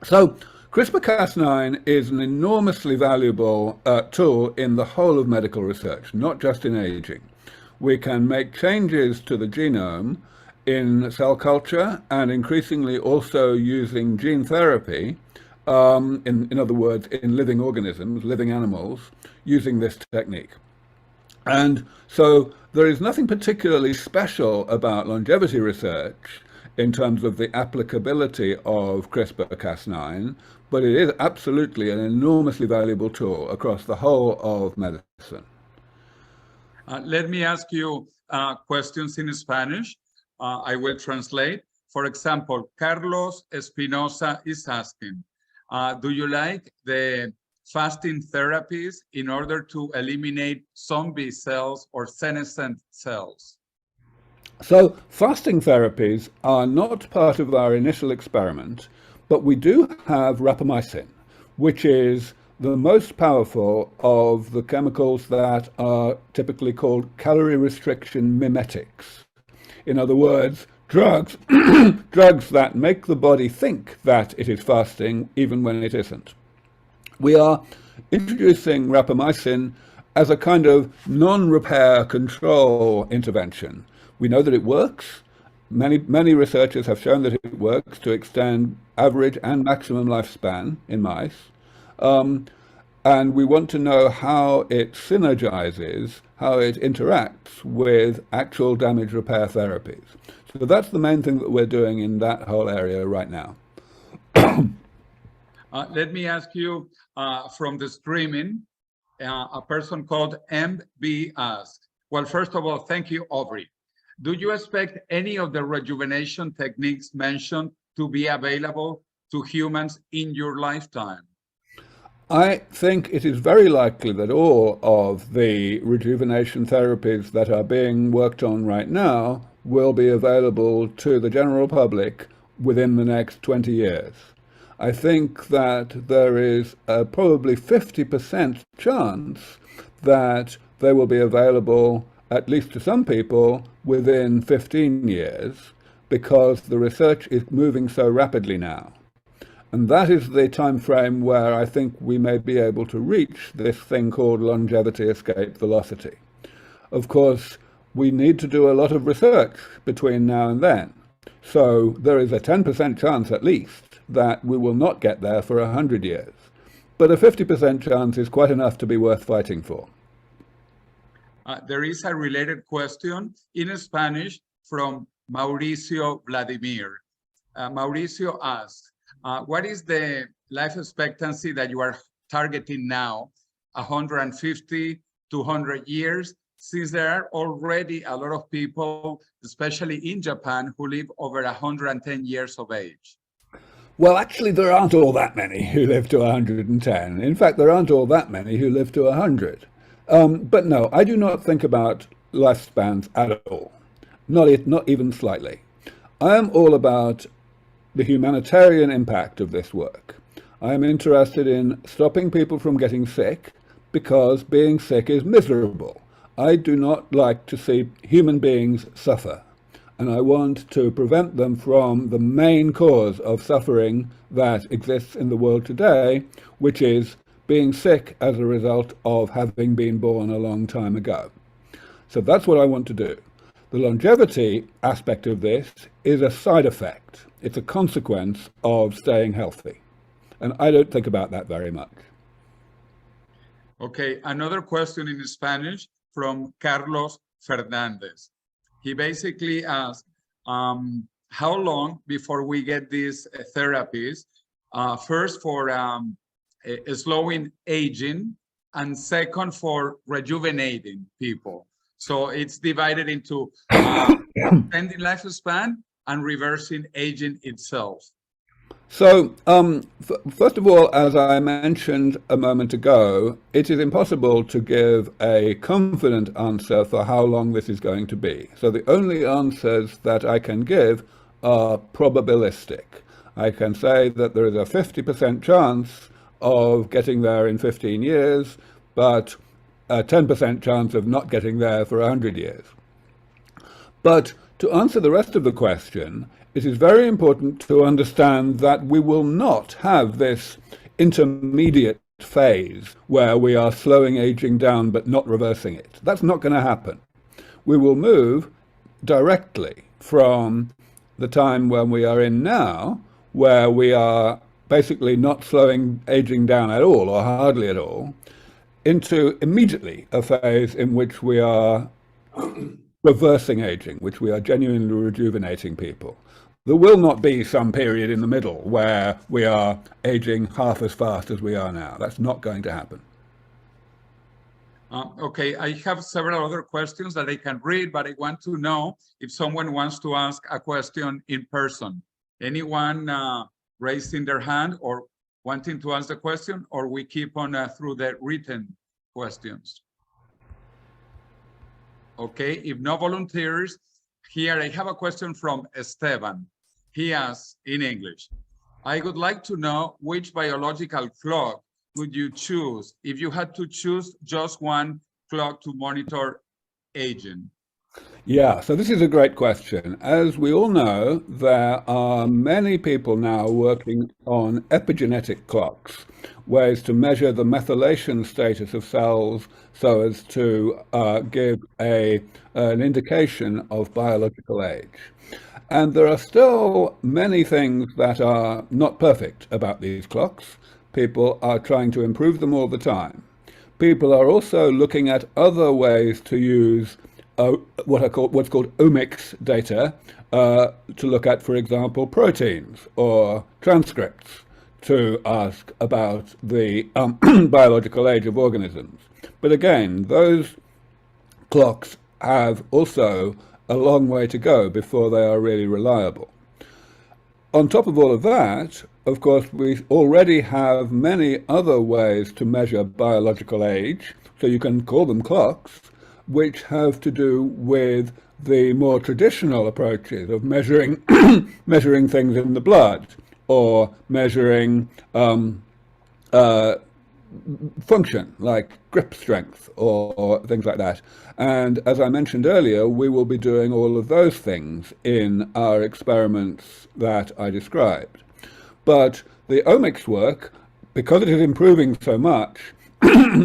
B: So CRISPR-Cas9 is an enormously valuable tool in the whole of medical research, not just in aging. We can make changes to the genome in cell culture and increasingly also using gene therapy, in other words, in living organisms, living animals, using this technique. And so there is nothing particularly special about longevity research in terms of the applicability of CRISPR-Cas9, but it is absolutely an enormously valuable tool across the whole of medicine.
A: Let me ask you questions in Spanish. I will translate. For example, Carlos Espinosa is asking, do you like the fasting therapies in order to eliminate zombie cells or senescent cells?
B: So fasting therapies are not part of our initial experiment, but we do have rapamycin, which is the most powerful of the chemicals that are typically called calorie restriction mimetics. In other words, drugs, drugs that make the body think that it is fasting even when it isn't. We are introducing rapamycin as a kind of non-repair control intervention. We know that it works. Many researchers have shown that it works to extend average and maximum lifespan in mice. And we want to know how it synergizes, how it interacts with actual damage repair therapies. So that's the main thing that we're doing in that whole area right now.
A: Let me ask you from the streaming, a person called MB asked, well, first of all, thank you, Aubrey. Do you expect any of the rejuvenation techniques mentioned to be available to humans in your lifetime?
B: I think it is very likely that all of the rejuvenation therapies that are being worked on right now will be available to the general public within the next 20 years. I think that there is a probably 50% chance that they will be available, at least to some people, within 15 years, because the research is moving so rapidly now. And that is the time frame where I think we may be able to reach this thing called longevity escape velocity. Of course, we need to do a lot of research between now and then. So there is a 10% chance at least that we will not get there for 100 years. But a 50% chance is quite enough to be worth fighting for.
A: There is a related question in Spanish from Mauricio Vladimir. Mauricio asks, what is the life expectancy that you are targeting now? 150, 200 years, since there are already a lot of people, especially in Japan, who live over 110 years of age.
B: Well, actually, there aren't all that many who live to 110. In fact, there aren't all that many who live to 100. But no, I do not think about lifespans at all, not even slightly. I am all about the humanitarian impact of this work. I am interested in stopping people from getting sick, because being sick is miserable. I do not like to see human beings suffer, and I want to prevent them from the main cause of suffering that exists in the world today, which is being sick as a result of having been born a long time ago. So that's what I want to do. The longevity aspect of this is a side effect. It's a consequence of staying healthy. And I don't think about that very much.
A: Okay, another question in Spanish from Carlos Fernandez. He basically asked, how long before we get these therapies? First for slowing aging, and second for rejuvenating people. So it's divided into extending lifespan and reversing aging itself.
B: So, first of all, as I mentioned a moment ago, it is impossible to give a confident answer for how long this is going to be. So the only answers that I can give are probabilistic. I can say that there is a 50% chance of getting there in 15 years, but a 10% chance of not getting there for 100 years. But to answer the rest of the question, it is very important to understand that we will not have this intermediate phase where we are slowing aging down but not reversing it. That's not going to happen. We will move directly from the time when we are in now, where we are basically not slowing aging down at all or hardly at all, into immediately a phase in which we are reversing aging, which we are genuinely rejuvenating people. There will not be some period in the middle where we are aging half as fast as we are now. That's not going to happen.
A: Okay, I have several other questions that I can read, but I want to know if someone wants to ask a question in person. Anyone raising their hand or wanting to ask the question, or we keep on through the written questions? Okay, if no volunteers, here I have a question from Esteban. He asks in English, I would like to know which biological clock would you choose if you had to choose just one clock to monitor aging?
B: Yeah, so this is a great question. As we all know, there are many people now working on epigenetic clocks, ways to measure the methylation status of cells so as to give an indication of biological age. And there are still many things that are not perfect about these clocks. People are trying to improve them all the time. People are also looking at other ways to use what's called omics data to look at, for example, proteins or transcripts to ask about the biological age of organisms. But again, those clocks have also a long way to go before they are really reliable. On top of all of that, of course, we already have many other ways to measure biological age, so you can call them clocks, which have to do with the more traditional approaches of measuring measuring things in the blood, or measuring function, like grip strength or things like that. And as I mentioned earlier, we will be doing all of those things in our experiments that I described. But the omics work, because it is improving so much,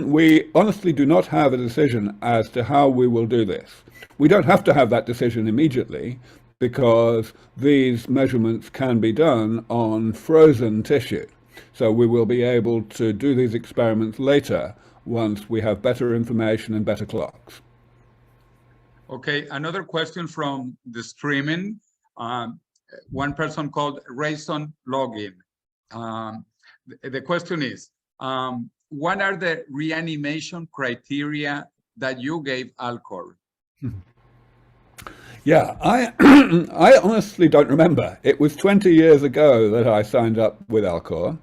B: we honestly do not have a decision as to how we will do this. We don't have to have that decision immediately, because these measurements can be done on frozen tissue. So we will be able to do these experiments later once we have better information and better clocks.
A: Okay, another question from the streaming. One person called Rayson Login. The question is, what are the reanimation criteria that you gave Alcor?
B: Yeah, I honestly don't remember. It was 20 years ago that I signed up with Alcor.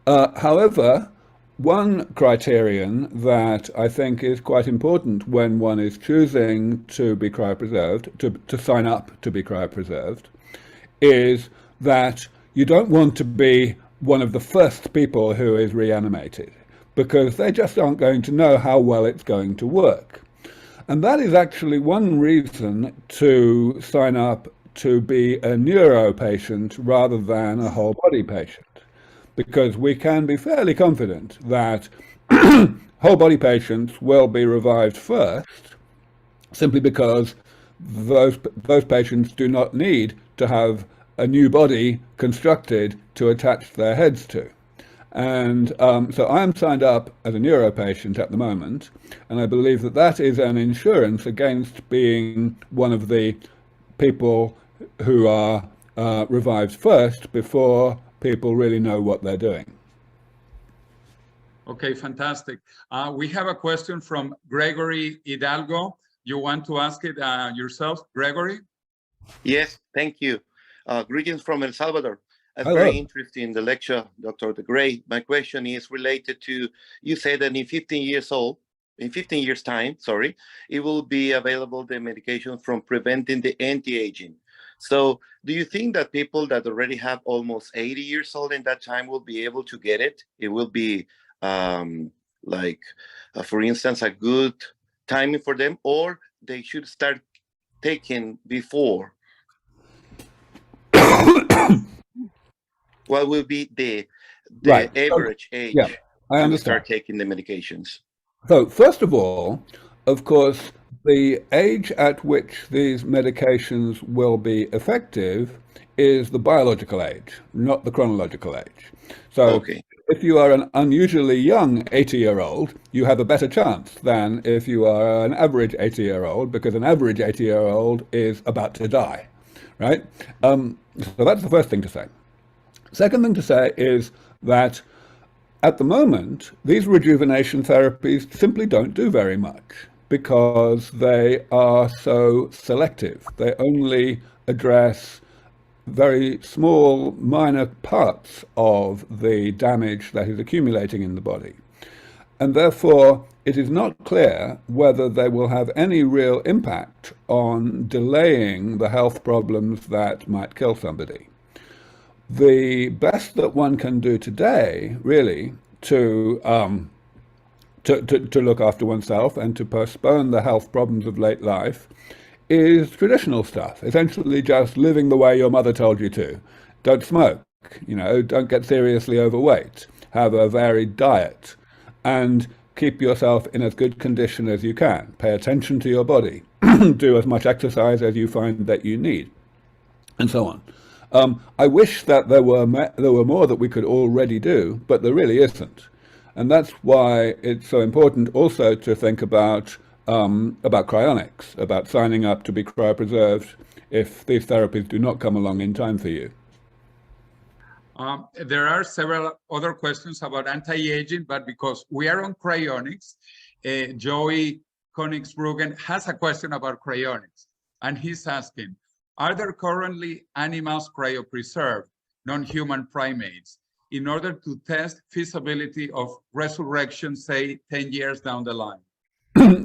B: However, one criterion that I think is quite important when one is choosing to be cryopreserved, to sign up to be cryopreserved, is that you don't want to be one of the first people who is reanimated, because they just aren't going to know how well it's going to work. And that is actually one reason to sign up to be a neuro patient rather than a whole body patient, because we can be fairly confident that whole body patients will be revived first, simply because those patients do not need to have a new body constructed to attach their heads to. And so I am signed up as a neuro patient at the moment, and I believe that that is an insurance against being one of the people who are revived first before people really know what they're doing.
A: Okay, fantastic. We have a question from Gregory Hidalgo. You want to ask it yourself, Gregory?
E: Yes, thank you. Greetings from El Salvador. I'm
B: Hello.
E: very interested in the lecture, Dr. de Grey. My question is related to, you said that in 15 years time, it will be available, the medication from preventing the anti-aging. So do you think that people that already have almost 80 years old in that time will be able to get it? It will be for instance, a good timing for them, or they should start taking before? What will be the
B: Right.
E: average age
B: Yeah, I
E: to
B: understand.
E: start taking the medications?
B: So first of all, of course, the age at which these medications will be effective is the biological age, not the chronological age. So
E: Okay.
B: if you are an unusually young 80-year-old, you have a better chance than if you are an average 80-year-old, because an average 80-year-old is about to die, right? So that's the first thing to say. Second thing to say is that at the moment, these rejuvenation therapies simply don't do very much because they are so selective. They only address very small, minor parts of the damage that is accumulating in the body. And therefore, it is not clear whether they will have any real impact on delaying the health problems that might kill somebody. The best that one can do today, really, to look after oneself and to postpone the health problems of late life is traditional stuff, essentially just living the way your mother told you to. Don't smoke, don't get seriously overweight, have a varied diet, and keep yourself in as good condition as you can. Pay attention to your body, do as much exercise as you find that you need, and so on. I wish that there were more that we could already do, but there really isn't. And that's why it's so important also to think about cryonics, about signing up to be cryopreserved if these therapies do not come along in time for you.
A: There are several other questions about anti-aging, but because we are on cryonics, Joey Konigsbruggen has a question about cryonics, and he's asking, are there currently animals cryopreserved, non-human primates, in order to test feasibility of resurrection, say, 10 years down the line?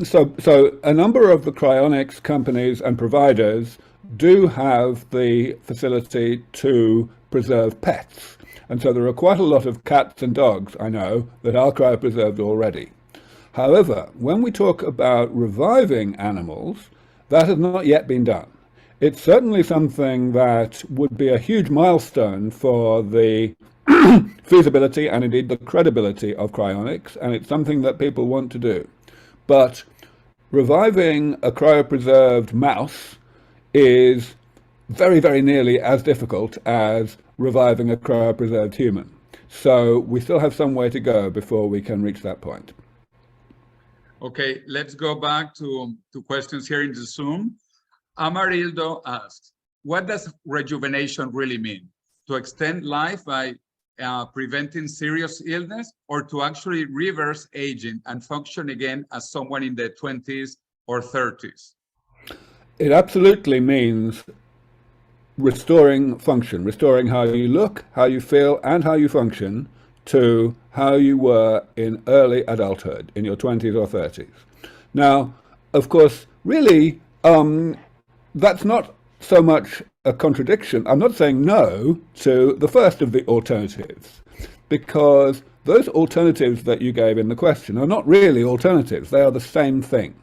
B: So a number of the cryonics companies and providers do have the facility to preserve pets. And so there are quite a lot of cats and dogs, I know, that are cryopreserved already. However, when we talk about reviving animals, that has not yet been done. It's certainly something that would be a huge milestone for the feasibility and indeed the credibility of cryonics, and it's something that people want to do. But reviving a cryopreserved mouse is very, very nearly as difficult as reviving a cryopreserved human. So we still have some way to go before we can reach that point.
A: Okay, let's go back to questions here in the Zoom. Amarildo asks, what does rejuvenation really mean? To extend life by preventing serious illness, or to actually reverse aging and function again as someone in their 20s or 30s?
B: It absolutely means restoring function, restoring how you look, how you feel, and how you function to how you were in early adulthood, in your 20s or 30s. Now, of course, really, that's not so much a contradiction. I'm not saying no to the first of the alternatives, because those alternatives that you gave in the question are not really alternatives. They are the same thing.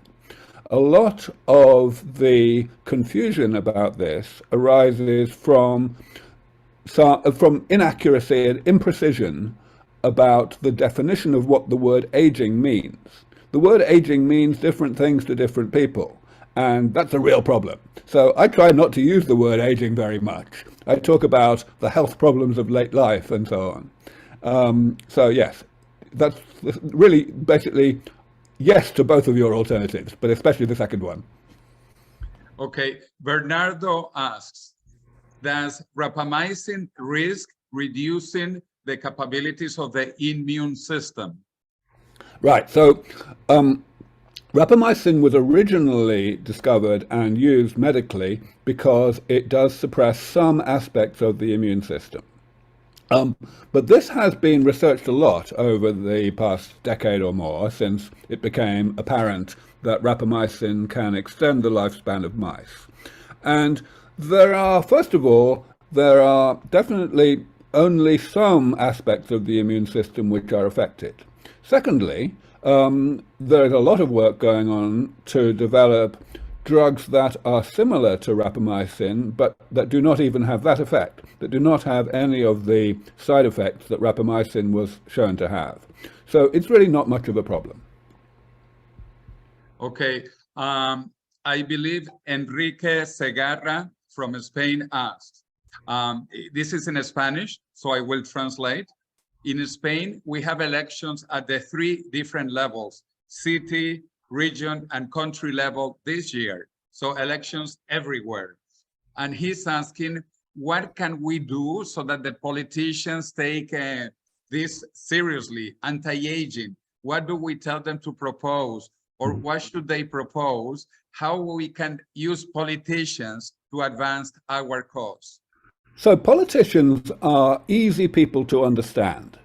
B: A lot of the confusion about this arises from inaccuracy and imprecision about the definition of what the word aging means. The word aging means different things to different people, and that's a real problem. So I try not to use the word aging very much. I talk about the health problems of late life and so on. So yes, that's really basically yes to both of your alternatives, but especially the second one.
A: Okay, Bernardo asks, does rapamycin risk reducing the capabilities of the immune system?
B: Right, so rapamycin was originally discovered and used medically because it does suppress some aspects of the immune system. But this has been researched a lot over the past decade or more, since it became apparent that rapamycin can extend the lifespan of mice. And first of all, there are definitely only some aspects of the immune system which are affected. Secondly, there is a lot of work going on to develop drugs that are similar to rapamycin, but that do not even have that effect, that do not have any of the side effects that rapamycin was shown to have. So it's really not much of a problem.
A: Okay, I believe Enrique Segarra from Spain asked, this is in Spanish, so I will translate. In Spain, we have elections at the 3 different levels, city, region, and country level this year. So elections everywhere. And he's asking, what can we do so that the politicians take this seriously, anti-aging? What do we tell them to propose? Or what should they propose? How we can use politicians to advance our cause?
B: So politicians are easy people to understand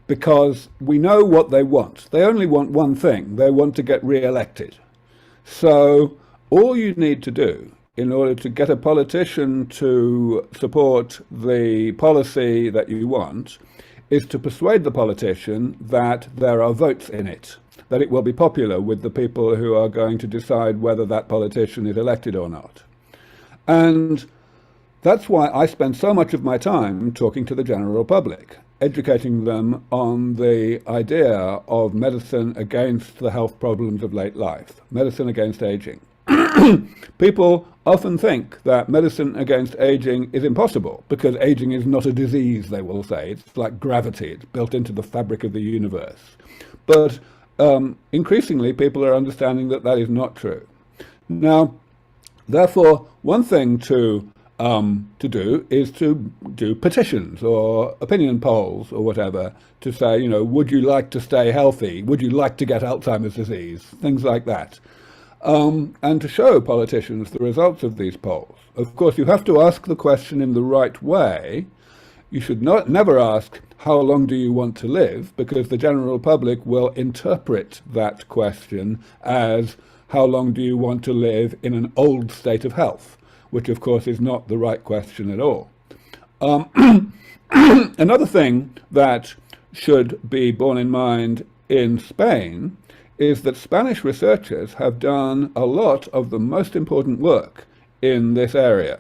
B: because we know what they want. They only want one thing. They want to get re-elected. So all you need to do in order to get a politician to support the policy that you want is to persuade the politician that there are votes in it, that it will be popular with the people who are going to decide whether that politician is elected or not. And that's why I spend so much of my time talking to the general public, educating them on the idea of medicine against the health problems of late life, medicine against aging. People often think that medicine against aging is impossible because aging is not a disease, they will say. It's like gravity, it's built into the fabric of the universe. But increasingly, people are understanding that that is not true. Now, therefore, one thing to do is to do petitions or opinion polls or whatever to say, you know, would you like to stay healthy? Would you like to get Alzheimer's disease? Things like that. And to show politicians the results of these polls. Of course, you have to ask the question in the right way. You should never ask, how long do you want to live? Because the general public will interpret that question as, how long do you want to live in an old state of health? Which, of course, is not the right question at all. Another thing that should be borne in mind in Spain is that Spanish researchers have done a lot of the most important work in this area.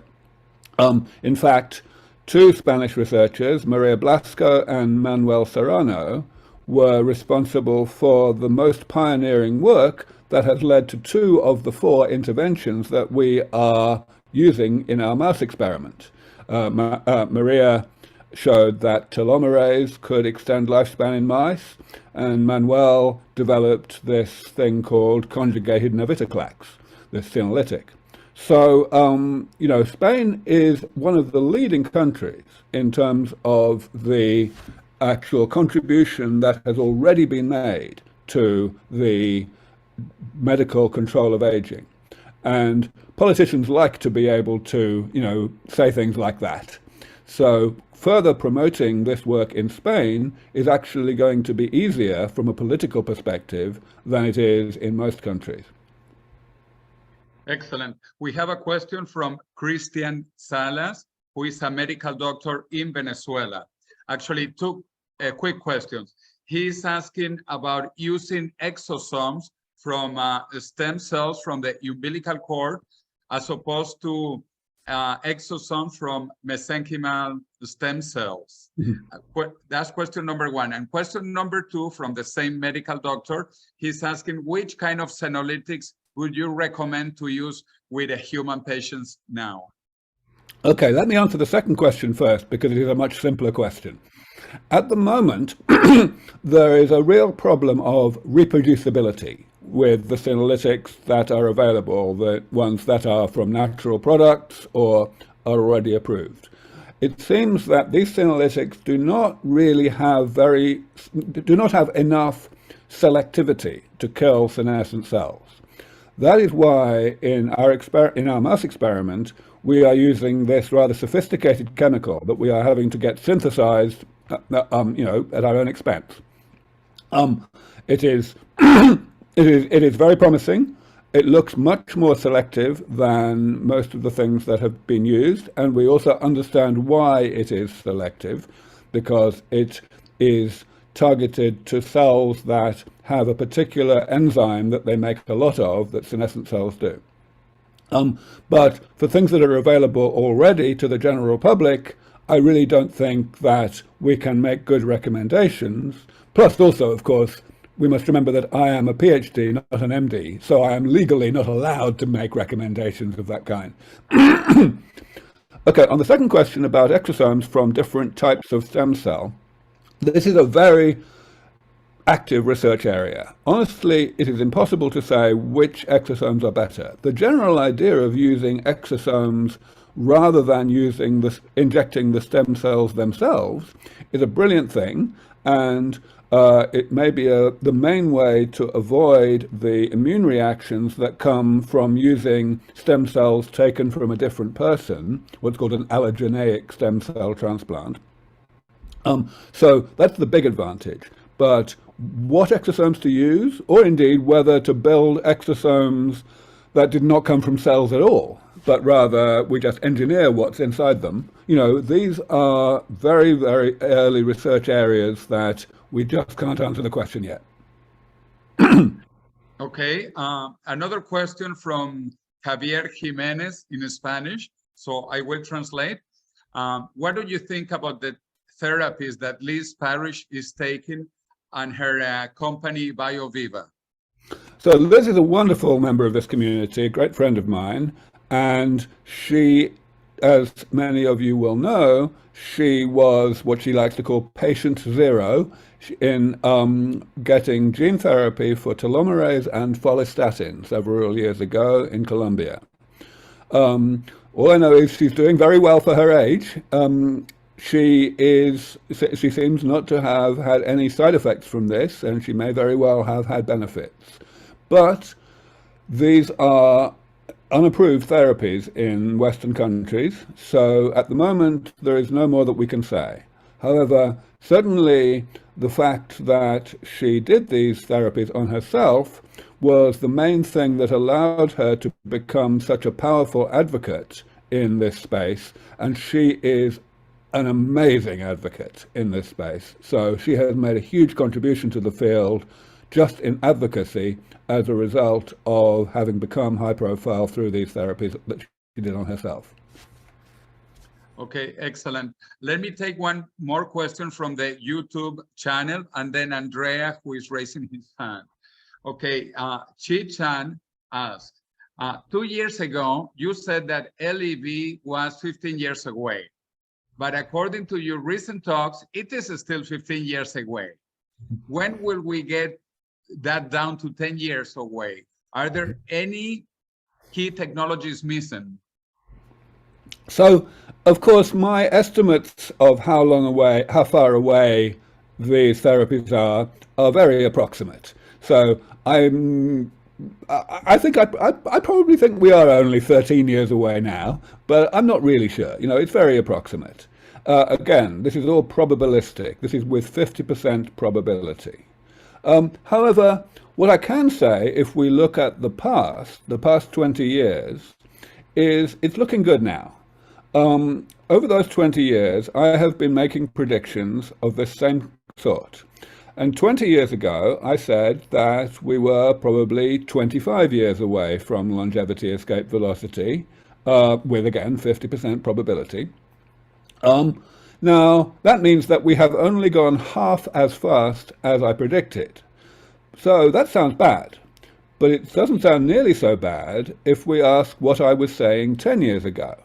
B: In fact, 2 Spanish researchers, Maria Blasco and Manuel Serrano, were responsible for the most pioneering work that has led to 2 of the 4 interventions that we are using in our mouse experiment. Maria showed that telomerase could extend lifespan in mice, and Manuel developed this thing called conjugated navitoclax, this senolytic. So, you know, Spain is one of the leading countries in terms of the actual contribution that has already been made to the medical control of aging. And politicians like to be able to, you know, say things like that. So further promoting this work in Spain is actually going to be easier from a political perspective than it is in most countries.
A: Excellent. We have a question from Christian Salas, who is a medical doctor in Venezuela. Actually, two quick questions. He's asking about using exosomes from stem cells from the umbilical cord as opposed to exosomes from mesenchymal stem cells. That's question number one. And question number two from the same medical doctor, he's asking which kind of senolytics would you recommend to use with a human patients now?
B: Okay, let me answer the second question first because it is a much simpler question. At the moment, there is a real problem of reproducibility with the senolytics that are available, the ones that are from natural products or are already approved. It seems that these senolytics do not really have enough selectivity to kill senescent cells. That is why in our mouse experiment, we are using this rather sophisticated chemical that we are having to get synthesized, you know, at our own expense. It is very promising. It looks much more selective than most of the things that have been used, and we also understand why it is selective, because it is targeted to cells that have a particular enzyme that they make a lot of that senescent cells do. But for things that are available already to the general public, I really don't think that we can make good recommendations. Plus also, of course, we must remember that I am a PhD, not an MD, so I am legally not allowed to make recommendations of that kind. Okay, on the second question about exosomes from different types of stem cell, this is a very active research area. Honestly, it is impossible to say which exosomes are better. The general idea of using exosomes rather than injecting the stem cells themselves is a brilliant thing, and it may be the main way to avoid the immune reactions that come from using stem cells taken from a different person, what's called an allogeneic stem cell transplant. So that's the big advantage. But what exosomes to use, or indeed whether to build exosomes that did not come from cells at all, but rather we just engineer what's inside them, you know, these are very, very early research areas that we just can't answer the question yet.
A: Okay, another question from Javier Jimenez in Spanish, so I will translate. What do you think about the therapies that Liz Parrish is taking and her company BioViva?
B: So Liz is a wonderful member of this community, a great friend of mine, and she, as many of you will know, she was what she likes to call patient zero in getting gene therapy for telomerase and follistatin several years ago in Colombia. All I know is she's doing very well for her age. She seems not to have had any side effects from this, and she may very well have had benefits. But these are unapproved therapies in Western countries, so at the moment there is no more that we can say. However, certainly the fact that she did these therapies on herself was the main thing that allowed her to become such a powerful advocate in this space, and she is an amazing advocate in this space. So she has made a huge contribution to the field just in advocacy as a result of having become high profile through these therapies that she did on herself.
A: Okay, excellent. Let me take one more question from the YouTube channel, and then Andrea, who is raising his hand. Okay, Chi Chan asked, 2 years ago, you said that LEV was 15 years away. but according to your recent talks, it is still 15 years away. When will we get that down to 10 years away? Are there any key technologies missing?
B: So, of course, my estimates of how far away these therapies are very approximate. So I probably think we are only 13 years away now, but I'm not really sure. You know, it's very approximate. Again, this is all probabilistic. This is with 50% probability. However, what I can say, if we look at the past 20 years, is it's looking good now. Over those 20 years, I have been making predictions of this same sort. And 20 years ago, I said that we were probably 25 years away from longevity escape velocity, with, again, 50% probability. Now, that means that we have only gone half as fast as I predicted. So that sounds bad, but it doesn't sound nearly so bad if we ask what I was saying 10 years ago.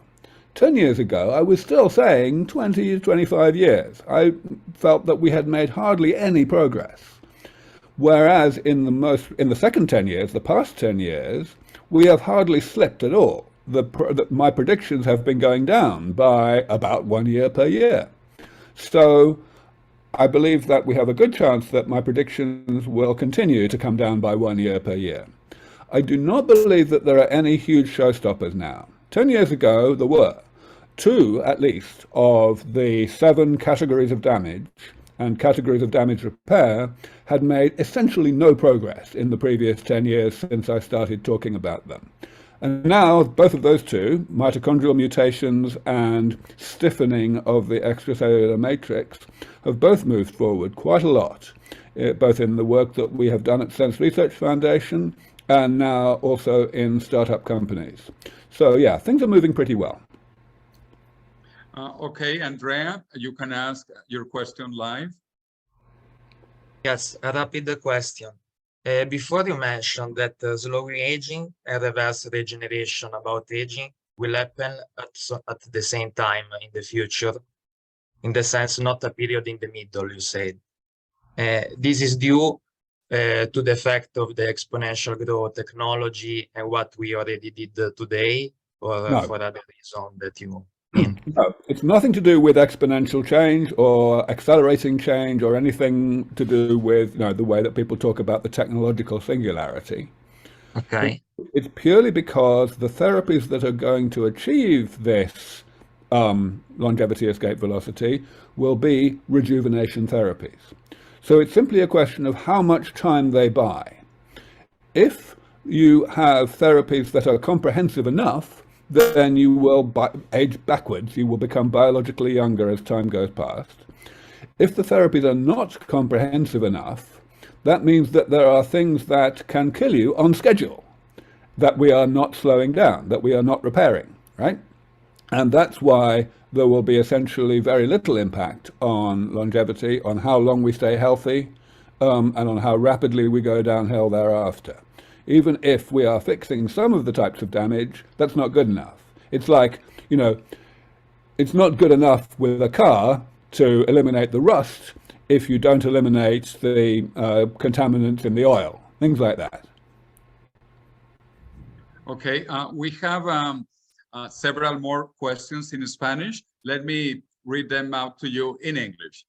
B: 10 years ago, I was still saying 20 to 25 years. I felt that we had made hardly any progress. Whereas in the second 10 years, the past 10 years, we have hardly slipped at all. My predictions have been going down by about 1 year per year. So I believe that we have a good chance that my predictions will continue to come down by 1 year per year. I do not believe that there are any huge showstoppers now. 10 years ago, there were. 2, at least, of the 7 categories of damage and categories of damage repair had made essentially no progress in the previous 10 years since I started talking about them. And now, both of those 2, mitochondrial mutations and stiffening of the extracellular matrix, have both moved forward quite a lot, both in the work that we have done at Sense Research Foundation and now also in startup companies. So yeah, things are moving pretty well.
A: Okay, Andrea, you can ask your question live.
D: Yes, a rapid question. Before you mentioned that slow aging and reverse regeneration about aging will happen at the same time in the future, in the sense not a period in the middle, you said. This is due to the effect of the exponential growth technology and what we already did today, or
B: No.
D: for other reason that you mean?
B: No, it's nothing to do with exponential change or accelerating change or anything to do with, you know, the way that people talk about the technological singularity.
D: Okay.
B: It's purely because the therapies that are going to achieve this longevity escape velocity will be rejuvenation therapies. So it's simply a question of how much time they buy. If you have therapies that are comprehensive enough, then you will age backwards. You will become biologically younger as time goes past. If the therapies are not comprehensive enough, that means that there are things that can kill you on schedule, that we are not slowing down, that we are not repairing, right? And that's why there will be essentially very little impact on longevity, on how long we stay healthy, and on how rapidly we go downhill thereafter. Even if we are fixing some of the types of damage, that's not good enough. It's like, you know, it's not good enough with a car to eliminate the rust if you don't eliminate the contaminants in the oil, things like that.
A: Okay, we have several more questions in Spanish. Let me read them out to you in English.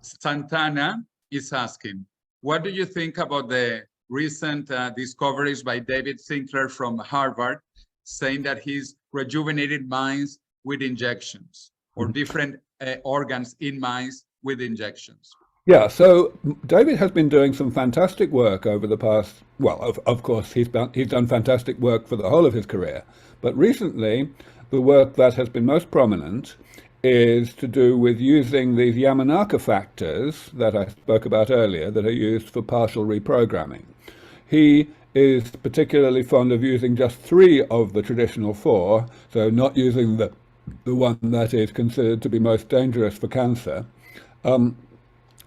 A: Santana is asking, what do you think about the recent discoveries by David Sinclair from Harvard, saying that he's rejuvenated mice with injections, or different organs in mice with injections?
B: Yeah, so David has been doing some fantastic work over the past, well, of course, he's done fantastic work for the whole of his career. But recently, the work that has been most prominent is to do with using these Yamanaka factors that I spoke about earlier that are used for partial reprogramming. He is particularly fond of using just 3 of the traditional 4, so not using the one that is considered to be most dangerous for cancer.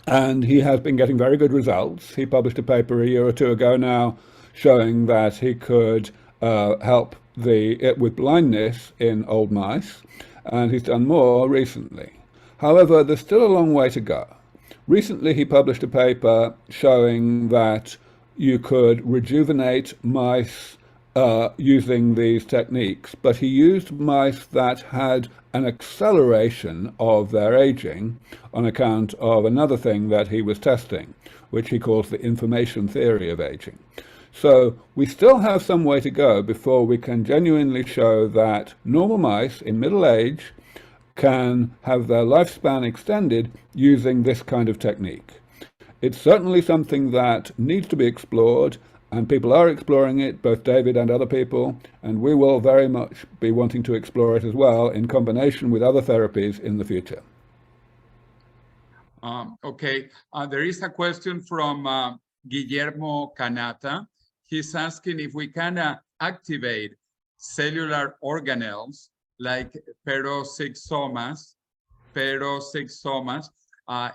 B: And he has been getting very good results. He published a paper a year or 2 ago now showing that he could help with blindness in old mice. and he's done more recently. However, there's still a long way to go. Recently, he published a paper showing that you could rejuvenate mice using these techniques, but he used mice that had an acceleration of their aging on account of another thing that he was testing, which he calls the information theory of aging. So we still have some way to go before we can genuinely show that normal mice in middle age can have their lifespan extended using this kind of technique. It's certainly something that needs to be explored, and people are exploring it, both David and other people, and we will very much be wanting to explore it as well in combination with other therapies in the future.
A: Okay, there is a question from Guillermo Canata. He's asking if we can activate cellular organelles like peroxisomas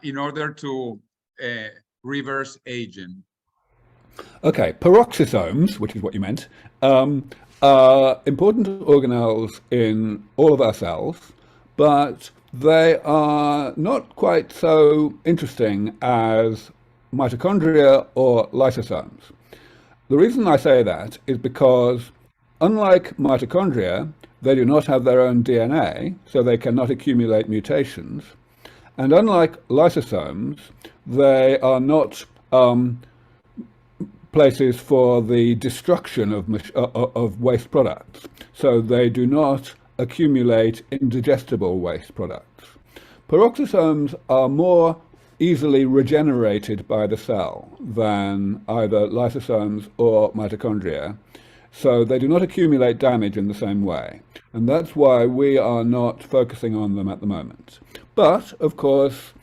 A: in order to reverse aging.
B: Okay, peroxisomes, which is what you meant, are important organelles in all of our cells, but they are not quite so interesting as mitochondria or lysosomes. The reason I say that is because, unlike mitochondria, they do not have their own DNA, so they cannot accumulate mutations. And unlike lysosomes, they are not places for the destruction of waste products. So they do not accumulate indigestible waste products. Peroxisomes are more easily regenerated by the cell than either lysosomes or mitochondria. So they do not accumulate damage in the same way. And that's why we are not focusing on them at the moment. But, of course,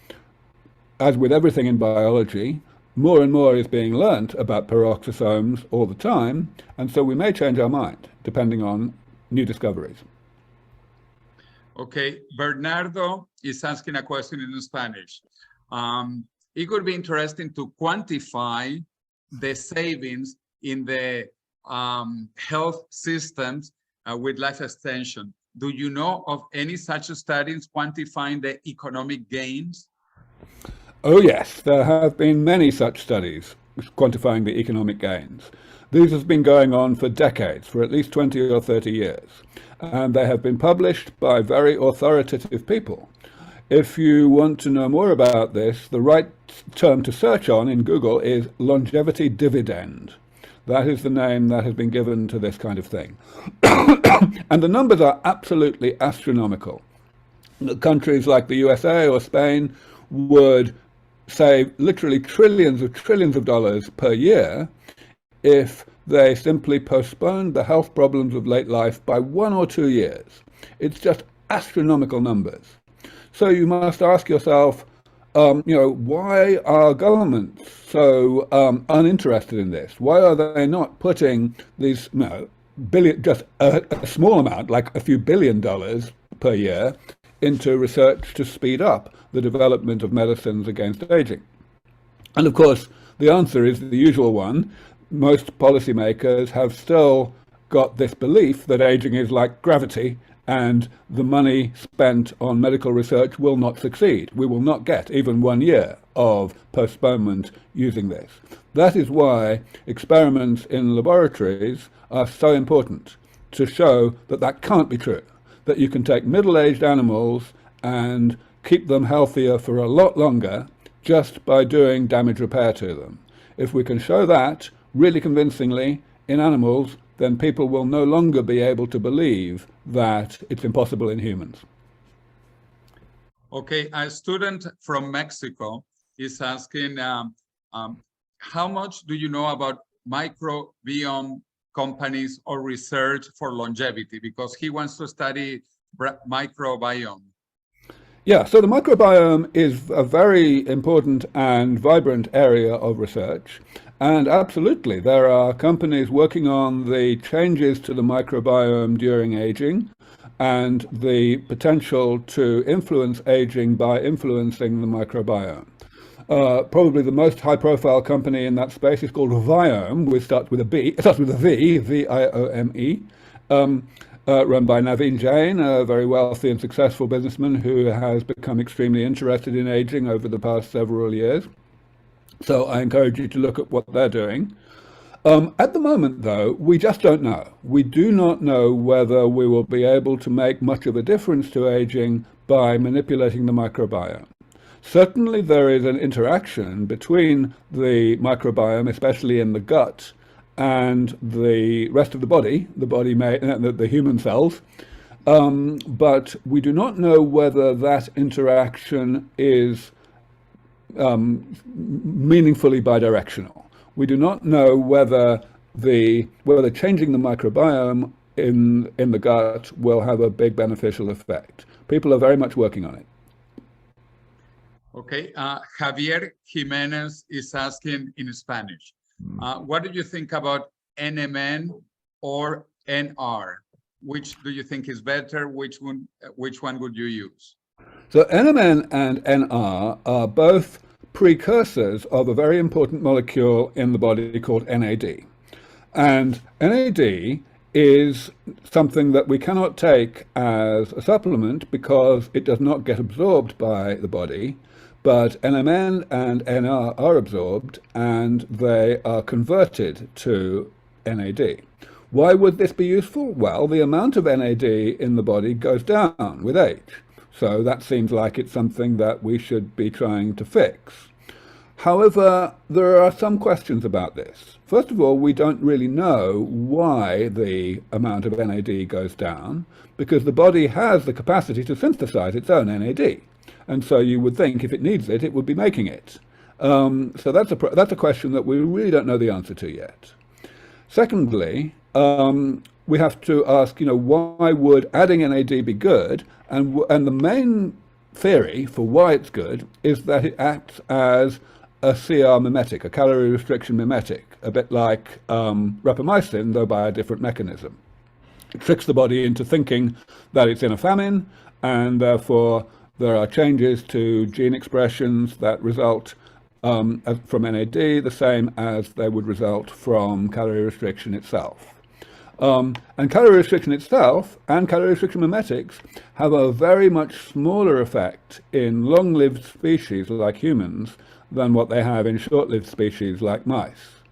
B: as with everything in biology, more and more is being learnt about peroxisomes all the time, and so we may change our mind, depending on new discoveries.
A: Okay, Bernardo is asking a question in Spanish. It could be interesting to quantify the savings in the health systems with life extension. Do you know of any such studies quantifying the economic gains?
B: Oh yes, there have been many such studies quantifying the economic gains. These have been going on for decades, for at least 20 or 30 years, and they have been published by very authoritative people. If you want to know more about this, the right term to search on in Google is longevity dividend. That is the name that has been given to this kind of thing. And the numbers are absolutely astronomical. Countries like the USA or Spain would save literally trillions of dollars per year if they simply postponed the health problems of late life by 1 or 2 years. It's just astronomical numbers. So you must ask yourself, why are governments so uninterested in this? Why are they not putting these, just a small amount, like a few $1 billion per year, into research to speed up the development of medicines against aging? And of course, the answer is the usual one. Most policymakers have still got this belief that aging is like gravity, and the money spent on medical research will not succeed. We will not get even 1 year of postponement using this. That is why experiments in laboratories are so important, to show that that can't be true, that you can take middle-aged animals and keep them healthier for a lot longer just by doing damage repair to them. If we can show that really convincingly in animals, then people will no longer be able to believe that it's impossible in humans.
A: Okay, a student from Mexico is asking, how much do you know about microbiome companies or research for longevity? Because he wants to study microbiome.
B: Yeah, so the microbiome is a very important and vibrant area of research. And absolutely, there are companies working on the changes to the microbiome during aging and the potential to influence aging by influencing the microbiome. Probably the most high-profile company in that space is called Viome, which starts with a V, V-I-O-M-E. run by Naveen Jain, a very wealthy and successful businessman who has become extremely interested in aging over the past several years. So I encourage you to look at what they're doing. At the moment, though, we just don't know. We do not know whether we will be able to make much of a difference to aging by manipulating the microbiome. Certainly there is an interaction between the microbiome, especially in the gut, and the rest of the body the human cells, but we do not know whether that interaction is meaningfully bidirectional. We do not know whether changing the microbiome in the gut will have a big beneficial effect. People are very much working on it.
A: Okay, Javier Jimenez is asking in Spanish. What do you think about NMN or NR? Which do you think is better? Which one would you use?
B: So NMN and NR are both precursors of a very important molecule in the body called NAD. And NAD is something that we cannot take as a supplement because it does not get absorbed by the body, but NMN and NR are absorbed and they are converted to NAD. Why would this be useful? Well, the amount of NAD in the body goes down with age. So that seems like it's something that we should be trying to fix. However, there are some questions about this. First of all, we don't really know why the amount of NAD goes down, because the body has the capacity to synthesize its own NAD. And so you would think if it needs it, it would be making it. So that's a question that we really don't know the answer to yet. Secondly, we have to ask, why would adding NAD be good? And the main theory for why it's good is that it acts as a CR mimetic, a calorie restriction mimetic, a bit like rapamycin, though by a different mechanism. It tricks the body into thinking that it's in a famine, and therefore there are changes to gene expressions that result from NAD, the same as they would result from calorie restriction itself. And calorie restriction itself and calorie restriction mimetics have a very much smaller effect in long-lived species like humans than what they have in short-lived species like mice.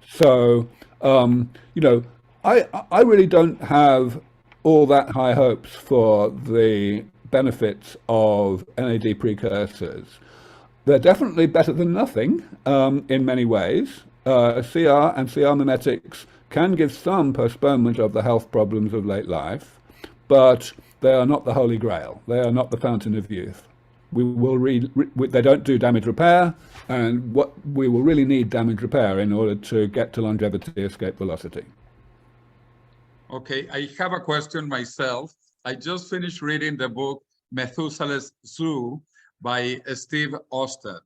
B: So, I really don't have all that high hopes for the benefits of NAD precursors. They're definitely better than nothing in many ways. CR and CR mimetics can give some postponement of the health problems of late life, but they are not the holy grail. They are not the fountain of youth. They don't do damage repair, and we will really need damage repair in order to get to longevity, escape velocity.
A: Okay, I have a question myself. I just finished reading the book Methuselah's Zoo by Steve Oster,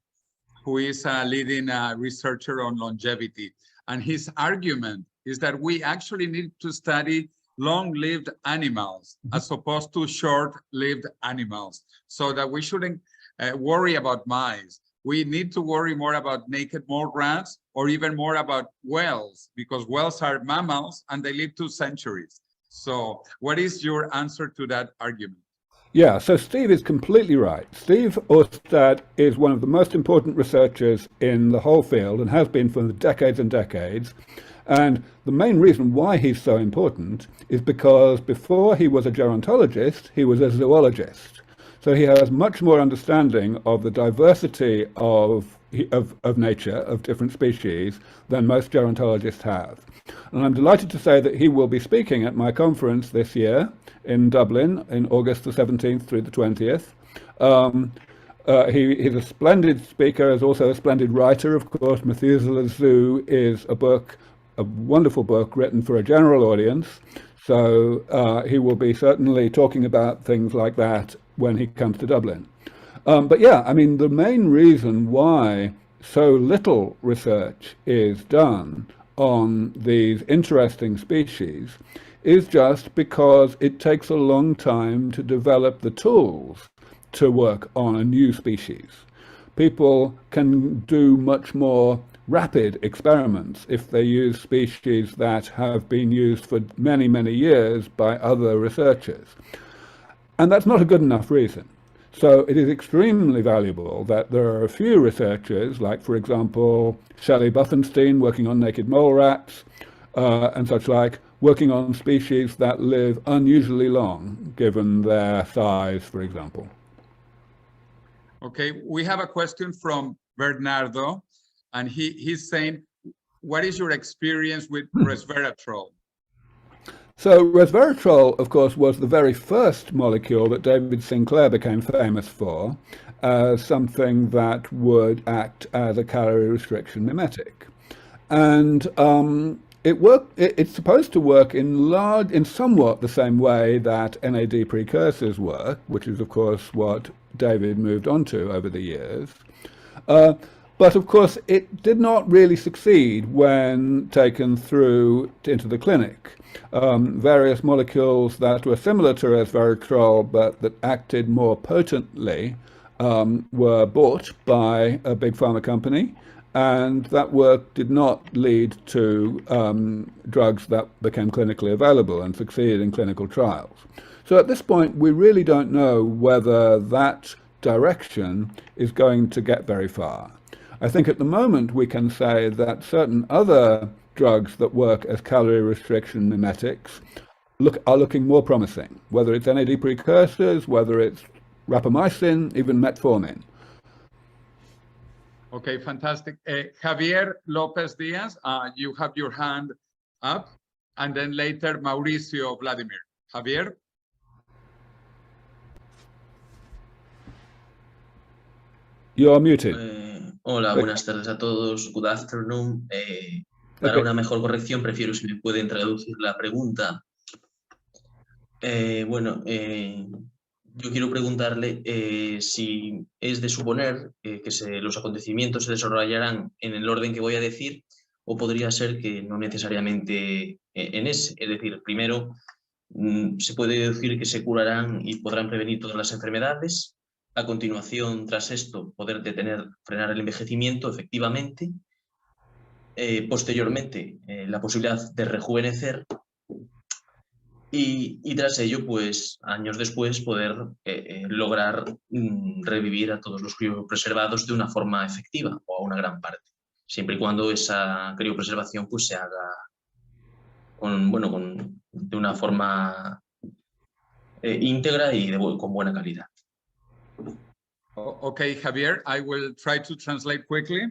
A: who is a leading researcher on longevity. And his argument is that we actually need to study long-lived animals as opposed to short-lived animals, so that we shouldn't worry about mice. We need to worry more about naked mole rats, or even more about whales, because whales are mammals and they live 2 centuries. So what is your answer to that argument?
B: Yeah, so Steve is completely right. Steve Oster is one of the most important researchers in the whole field and has been for decades and decades. And the main reason why he's so important is because before he was a gerontologist, he was a zoologist. So he has much more understanding of the diversity of nature, of different species, than most gerontologists have. And I'm delighted to say that he will be speaking at my conference this year in Dublin in August the 17th through the 20th. He's a splendid speaker, is also a splendid writer. Of course, Methuselah's Zoo is a wonderful book written for a general audience. So he will be certainly talking about things like that when he comes to Dublin. But yeah, I mean, the main reason why so little research is done on these interesting species is just because it takes a long time to develop the tools to work on a new species. People can do much more rapid experiments if they use species that have been used for many, many years by other researchers. And that's not a good enough reason. So it is extremely valuable that there are a few researchers, like, for example, Shelley Buffenstein working on naked mole rats and such like, working on species that live unusually long, given their size, for example.
A: Okay, we have a question from Bernardo, and he's saying, what is your experience with resveratrol?
B: So resveratrol, of course, was the very first molecule that David Sinclair became famous for as something that would act as a calorie restriction mimetic. And it's supposed to work in somewhat the same way that NAD precursors work, which is, of course, what David moved on to over the years. But of course, it did not really succeed when taken through into the clinic. Various molecules that were similar to resveratrol but that acted more potently were bought by a big pharma company, and that work did not lead to drugs that became clinically available and succeeded in clinical trials. So at this point, we really don't know whether that direction is going to get very far. I think at the moment we can say that certain other drugs that work as calorie restriction mimetics are looking more promising, whether it's NAD precursors, whether it's rapamycin, even metformin.
A: Okay, fantastic. Javier Lopez Diaz, you have your hand up, and then later Mauricio Vladimir. Javier?
B: You are muted.
F: Hola, buenas tardes a todos. Good afternoon. Para una mejor corrección, prefiero si me pueden traducir la pregunta. Yo quiero preguntarle si es de suponer que los acontecimientos se desarrollarán en el orden que voy a decir, o podría ser que no necesariamente en ese. Es decir, primero, se puede deducir que se curarán y podrán prevenir todas las enfermedades. A continuación, tras esto, poder frenar el envejecimiento, efectivamente. Posteriormente, la posibilidad de rejuvenecer. Y tras ello, pues, años después, poder lograr revivir a todos los criopreservados de una forma efectiva, o a una gran parte. Siempre y cuando esa criopreservación pues, se haga de una forma íntegra y con buena calidad.
A: Okay, Javier, I will try to translate quickly.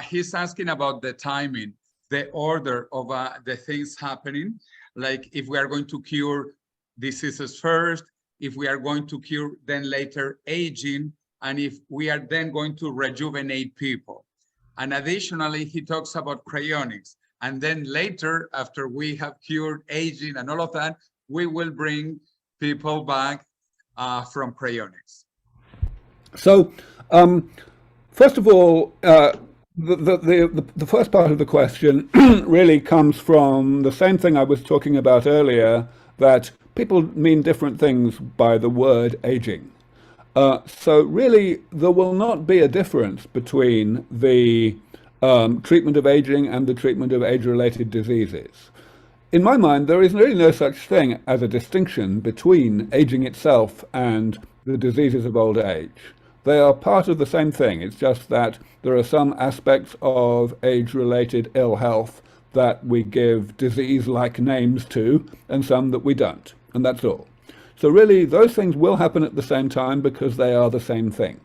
A: He's asking about the timing, the order of the things happening, like if we are going to cure diseases first, if we are going to cure then later aging, and if we are then going to rejuvenate people. And additionally, he talks about cryonics. And then later, after we have cured aging and all of that, we will bring people back from cryonics.
B: So, first of all, the first part of the question really comes from the same thing I was talking about earlier, that people mean different things by the word aging. So really, there will not be a difference between the treatment of aging and the treatment of age-related diseases. In my mind, there is really no such thing as a distinction between aging itself and the diseases of old age. They are part of the same thing. It's just that there are some aspects of age-related ill health that we give disease-like names to, and some that we don't, and that's all. So really, those things will happen at the same time because they are the same thing.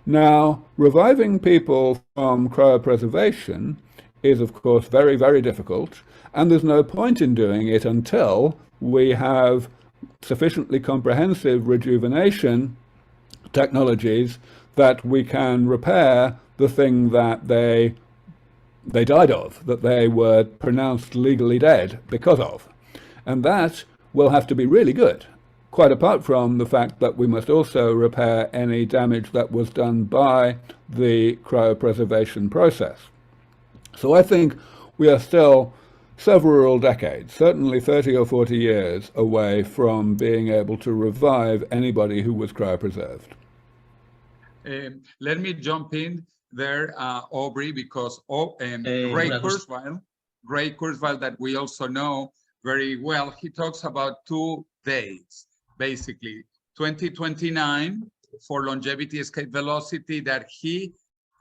B: Now, reviving people from cryopreservation is, of course, very, very difficult, and there's no point in doing it until we have sufficiently comprehensive rejuvenation technologies that we can repair the thing that they died of, that they were pronounced legally dead because of. And that will have to be really good, quite apart from the fact that we must also repair any damage that was done by the cryopreservation process. So I think we are still several decades, certainly 30 or 40 years away from being able to revive anybody who was cryopreserved.
A: Let me jump in. there, Aubrey, because Ray Kurzweil, that we also know very well, he talks about 2 dates, basically 2029 for longevity escape velocity that he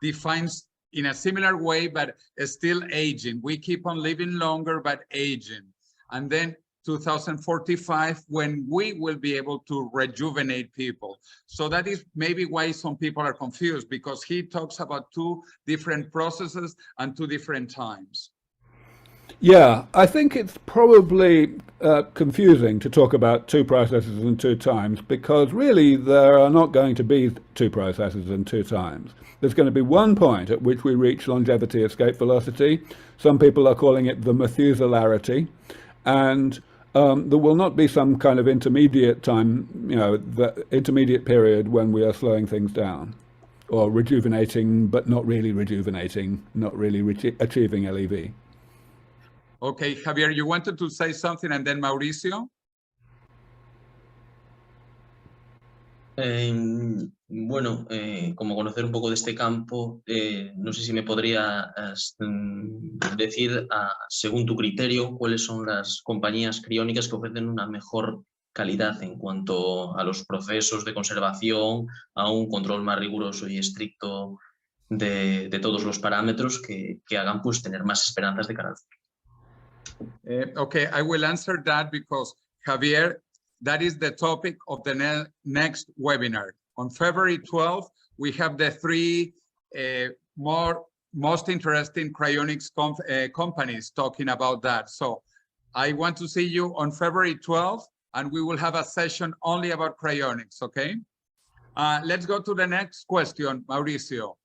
A: defines in a similar way, but still aging. We keep on living longer, but aging. And then 2045, when we will be able to rejuvenate people. So that is maybe why some people are confused, because he talks about 2 different processes and 2 different times.
B: Yeah, I think it's probably confusing to talk about 2 processes and 2 times, because really there are not going to be 2 processes and 2 times. There's going to be one point at which we reach longevity escape velocity. Some people are calling it the Methuselarity, and there will not be some kind of intermediate time, the intermediate period when we are slowing things down, or rejuvenating, but not really rejuvenating, not really achieving LEV.
A: Okay, Javier, you wanted to say something, and then Mauricio?
F: Bueno, como conocer un poco de este campo, no sé si me podrías decir, según tu criterio, cuáles son las compañías criónicas que ofrecen una mejor calidad en cuanto a los procesos de conservación, a un control más riguroso y estricto de todos los parámetros que hagan pues tener más esperanzas de cara al futuro.
A: Okay, I will answer that because, Javier, that is the topic of the next webinar. On February 12th, we have the 3 most interesting cryonics companies talking about that. So I want to see you on February 12th, and we will have a session only about cryonics, okay? Let's go to the next question, Mauricio.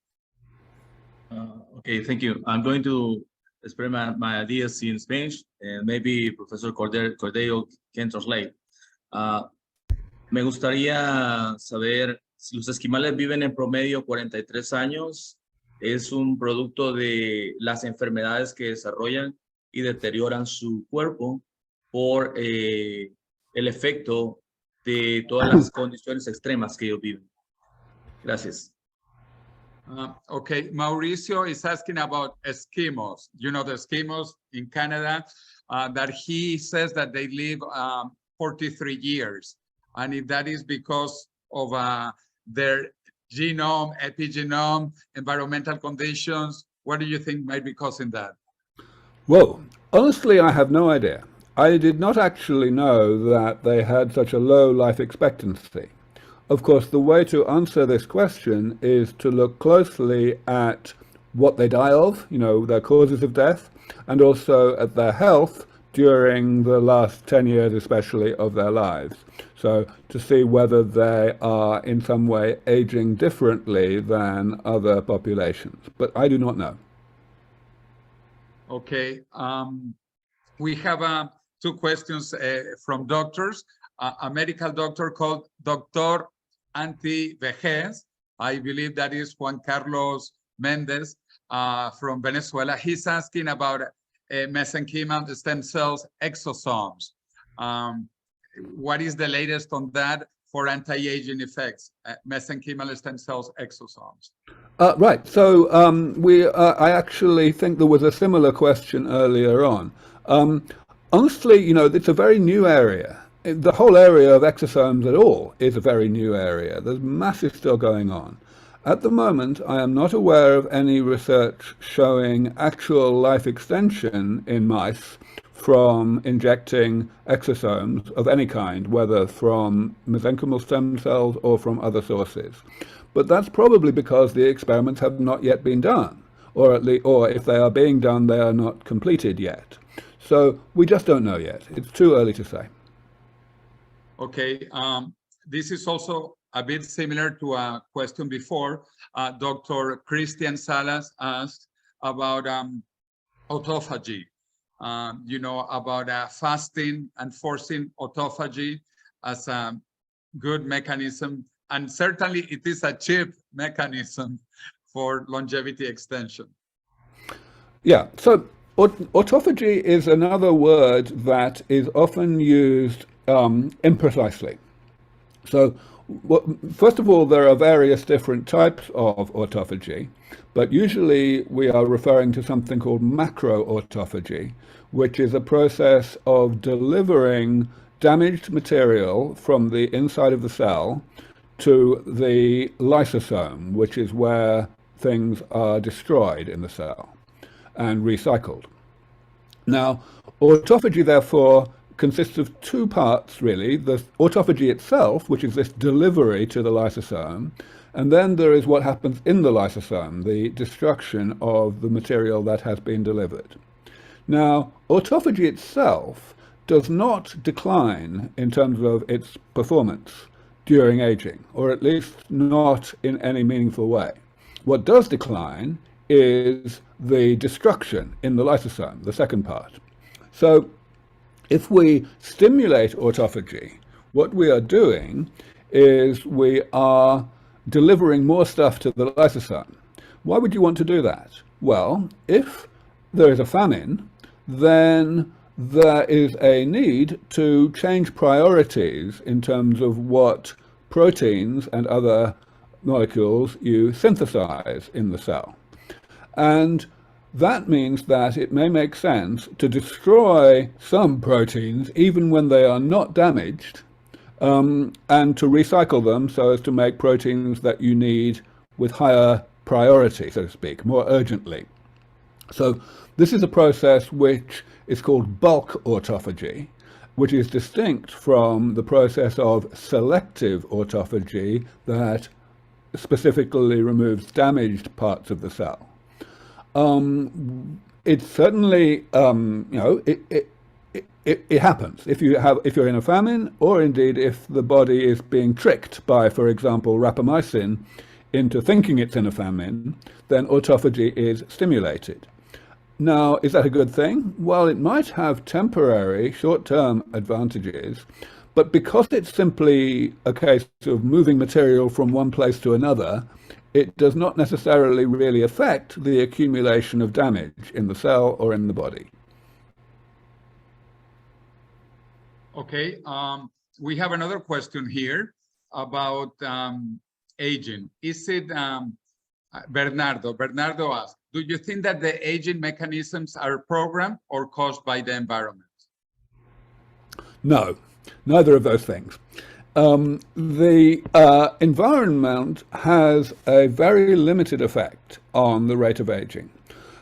G: Okay, thank you. I'm going to explain my ideas in Spanish, and maybe Professor Cordeiro can translate. Me gustaría saber si los esquimales viven en promedio 43 años. Es un producto de las enfermedades que desarrollan y deterioran su cuerpo por el efecto de todas las condiciones extremas que ellos viven. Gracias.
A: Okay, Mauricio is asking about Eskimos. You know the Eskimos in Canada, that he says that they live 43 years. And if that is because of their genome, epigenome, environmental conditions, what do you think might be causing that?
B: Well, honestly, I have no idea. I did not actually know that they had such a low life expectancy. Of course, the way to answer this question is to look closely at what they die of, their causes of death, and also at their health during the last 10 years, especially, of their lives. So to see whether they are in some way aging differently than other populations. But I do not know.
A: Okay. We have 2 questions from doctors. A medical doctor called Dr. Anti-Vejez. I believe that is Juan Carlos Mendez from Venezuela. He's asking about mesenchymal stem cells exosomes. What is the latest on that for anti-aging effects, mesenchymal stem cells exosomes?
B: Right. So I actually think there was a similar question earlier on. Honestly, it's a very new area. The whole area of exosomes at all is a very new area. There's massive still going on. At the moment, I am not aware of any research showing actual life extension in mice from injecting exosomes of any kind, whether from mesenchymal stem cells or from other sources. But that's probably because the experiments have not yet been done, or if they are being done, they are not completed yet. So we just don't know yet. It's too early to say.
A: Okay, this is also a bit similar to a question before. Dr. Christian Salas asked about autophagy. About fasting and forcing autophagy as a good mechanism. And certainly it is a cheap mechanism for longevity extension.
B: Yeah, so autophagy is another word that is often used imprecisely. So, first of all, there are various different types of autophagy, but usually we are referring to something called macroautophagy, which is a process of delivering damaged material from the inside of the cell to the lysosome, which is where things are destroyed in the cell and recycled. Now, autophagy, therefore, consists of two parts, really. The autophagy itself, which is this delivery to the lysosome, and then there is what happens in the lysosome, the destruction of the material that has been delivered. Now, autophagy itself does not decline in terms of its performance during aging, or at least not in any meaningful way. What does decline is the destruction in the lysosome, the second part. So if we stimulate autophagy, what we are doing is we are delivering more stuff to the lysosome. Why would you want to do that? Well, if there is a famine, then there is a need to change priorities in terms of what proteins and other molecules you synthesize in the cell. And that means that it may make sense to destroy some proteins even when they are not damaged, and to recycle them so as to make proteins that you need with higher priority, so to speak, more urgently. So this is a process which is called bulk autophagy, which is distinct from the process of selective autophagy that specifically removes damaged parts of the cell. It certainly, it happens if you're in a famine, or indeed if the body is being tricked by, for example, rapamycin into thinking it's in a famine, then autophagy is stimulated. Now, is that a good thing? Well, it might have temporary, short-term advantages, but because it's simply a case of moving material from one place to another, it does not necessarily really affect the accumulation of damage in the cell or in the body.
A: Okay, we have another question here about aging. Is it, Bernardo asked, do you think that the aging mechanisms are programmed or caused by the environment?
B: No, neither of those things. The environment has a very limited effect on the rate of aging.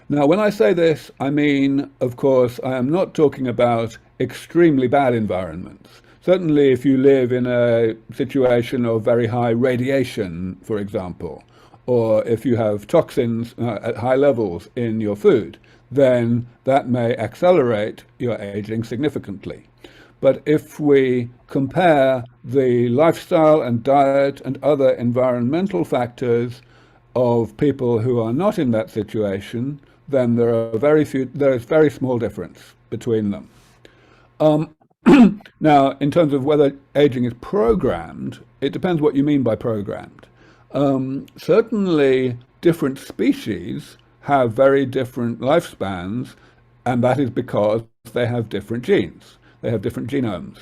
B: Now, when I say this, I mean, of course, I am not talking about extremely bad environments. Certainly, if you live in a situation of very high radiation, for example, or if you have toxins at high levels in your food, then that may accelerate your aging significantly. But if we compare the lifestyle and diet and other environmental factors of people who are not in that situation, then there is very small difference between them. Now, in terms of whether aging is programmed, it depends what you mean by programmed. Certainly, different species have very different lifespans, and that is because they have different genes. They have different genomes.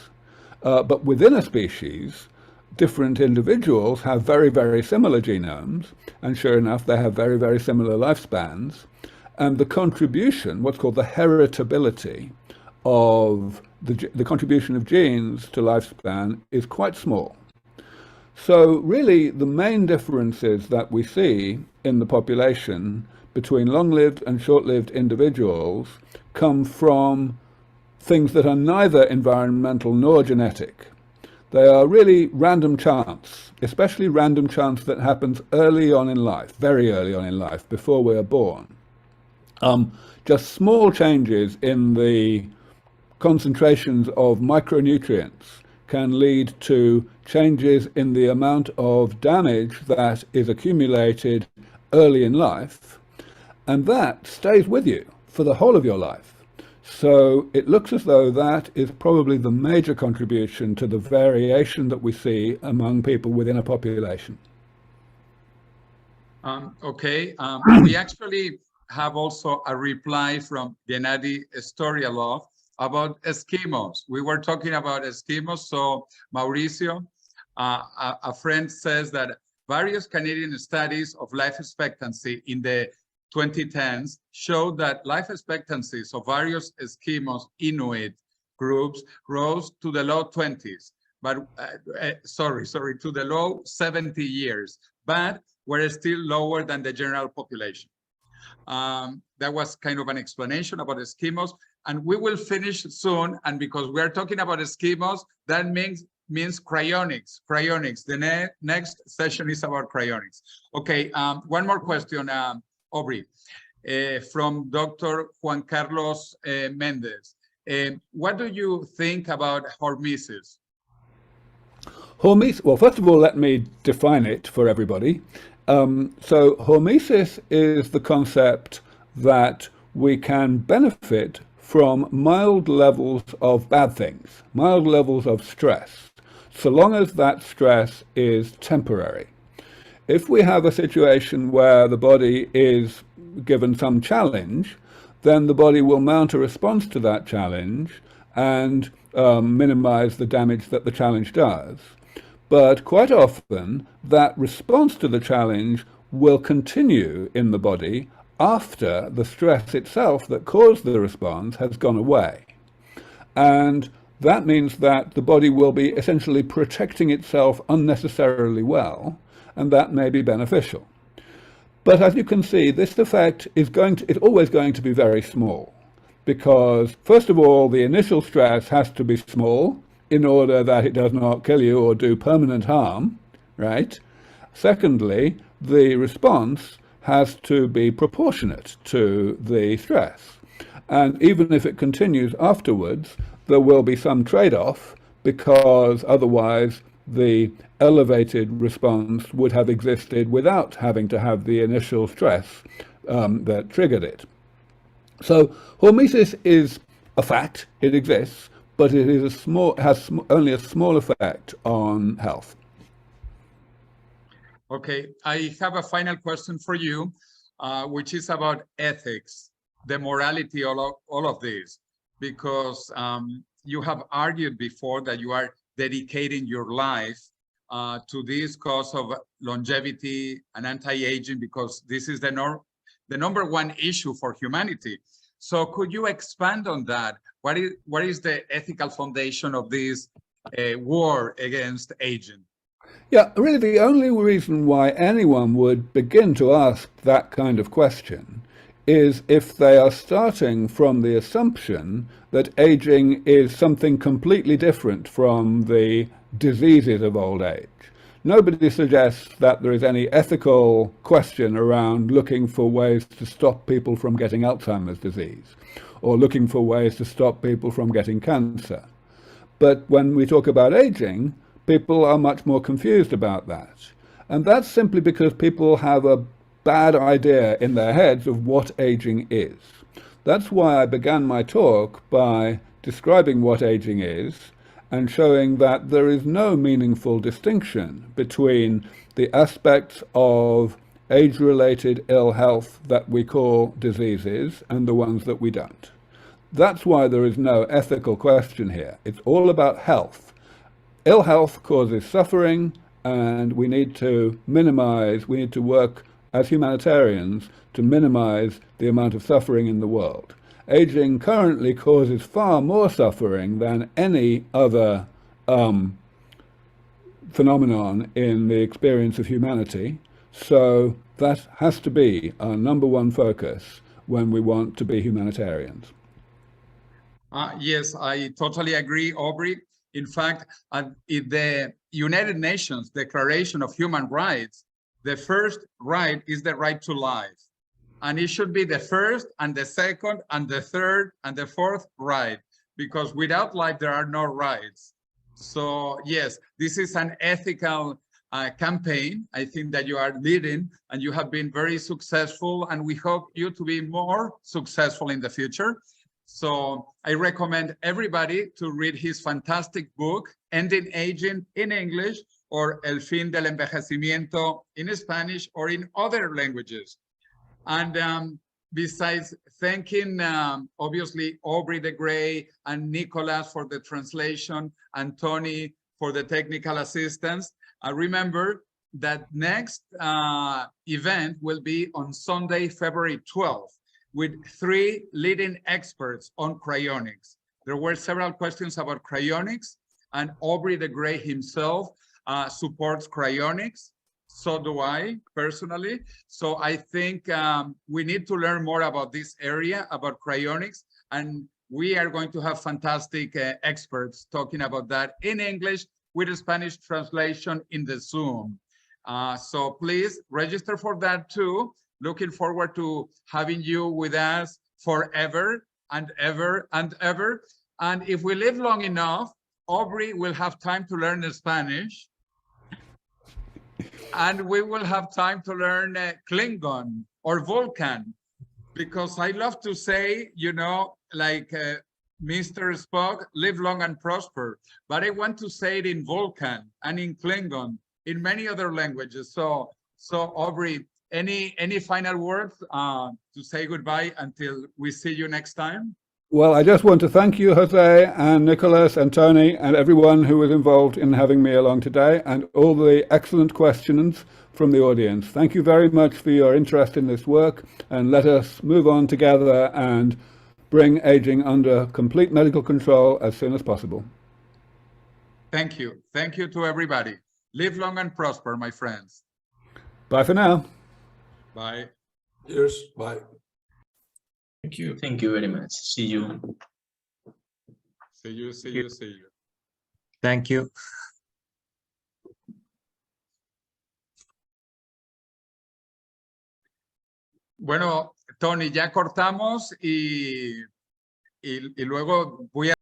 B: But within a species, different individuals have very, very similar genomes, and sure enough, they have very, very similar lifespans. And the contribution, what's called the heritability of the contribution of genes to lifespan is quite small. So really, the main differences that we see in the population between long-lived and short-lived individuals come from things that are neither environmental nor genetic. They are really random chance, especially random chance that happens early on in life, very early on in life, before we are born. Just small changes in the concentrations of micronutrients can lead to changes in the amount of damage that is accumulated early in life, and that stays with you for the whole of your life. So it looks as though that is probably the major contribution to the variation that we see among people within a population.
A: Okay, we actually have also a reply from Gennady Storyalov about Eskimos. We were talking about Eskimos, so Mauricio, A friend says that various Canadian studies of life expectancy in the 2010s showed that life expectancies of various Eskimos Inuit groups rose to the low 20s, but to the low 70 years, but were still lower than the general population. That was kind of an explanation about Eskimos, and we will finish soon. And because we are talking about Eskimos, that means cryonics. The next session is about cryonics. Okay, one more question, Aubrey, from Dr. Juan Carlos Mendez. What do you think about hormesis?
B: Hormesis, well, first of all, let me define it for everybody. So hormesis is the concept that we can benefit from mild levels of bad things, mild levels of stress, so long as that stress is temporary. If we have a situation where the body is given some challenge, then the body will mount a response to that challenge and minimize the damage that the challenge does. But quite often, that response to the challenge will continue in the body after the stress itself that caused the response has gone away. And that means that the body will be essentially protecting itself unnecessarily well, and that may be beneficial. But as you can see, this effect is always going to be very small, because first of all, the initial stress has to be small in order that it does not kill you or do permanent harm, right? Secondly, the response has to be proportionate to the stress. And even if it continues afterwards, there will be some trade-off, because otherwise the elevated response would have existed without having to have the initial stress that triggered it. So hormesis is a fact, it exists, but it is has only a small effect on health.
A: Okay, I have a final question for you, which is about ethics, the morality of all of this, because you have argued before that you are dedicating your life to this cause of longevity and anti-aging, because this is the number one issue for humanity. So could you expand on that? What is the ethical foundation of this war against aging?
B: Yeah, really the only reason why anyone would begin to ask that kind of question is if they are starting from the assumption that aging is something completely different from the diseases of old age. Nobody suggests that there is any ethical question around looking for ways to stop people from getting Alzheimer's disease, or looking for ways to stop people from getting cancer. But when we talk about aging, people are much more confused about that. And that's simply because people have a bad idea in their heads of what aging is. That's why I began my talk by describing what aging is and showing that there is no meaningful distinction between the aspects of age-related ill health that we call diseases and the ones that we don't. That's why there is no ethical question here. It's all about health. Ill health causes suffering, and we need to work as humanitarians to minimize the amount of suffering in the world. Aging currently causes far more suffering than any other phenomenon in the experience of humanity. So that has to be our number one focus when we want to be humanitarians.
A: Yes, I totally agree, Aubrey. In fact, in the United Nations Declaration of Human Rights, the first right is the right to life. And it should be the first and the second and the third and the fourth right, because without life, there are no rights. So yes, this is an ethical campaign, I think, that you are leading, and you have been very successful, and we hope you to be more successful in the future. So I recommend everybody to read his fantastic book, Ending Aging, in English, or El Fin del Envejecimiento in Spanish or in other languages. And besides thanking, obviously, Aubrey de Grey and Nicholas for the translation, and Tony for the technical assistance. Remember that next event will be on Sunday, February 12th, with 3 leading experts on cryonics. There were several questions about cryonics, and Aubrey de Grey himself supports cryonics. So do I personally. So I think we need to learn more about this area, about cryonics, and we are going to have fantastic experts talking about that in English with a Spanish translation in the Zoom. So please register for that too. Looking forward to having you with us forever and ever and ever. And if we live long enough, Aubrey will have time to learn Spanish. And we will have time to learn Klingon or Vulcan, because I love to say, you know, like Mr. Spock, live long and prosper. But I want to say it in Vulcan and in Klingon, in many other languages. So Aubrey, any final words to say goodbye until we see you next time?
B: Well, I just want to thank you, Jose and Nicholas and Tony and everyone who was involved in having me along today, and all the excellent questions from the audience. Thank you very much for your interest in this work, and let us move on together and bring aging under complete medical control as soon as possible.
A: Thank you. Thank you to everybody. Live long and prosper, my friends.
B: Bye for now.
A: Bye.
H: Cheers. Bye.
C: Thank you.
F: Thank you very much. See you.
A: See you, see you, see you.
D: Thank you.
A: Bueno, Tony, ya cortamos y luego voy a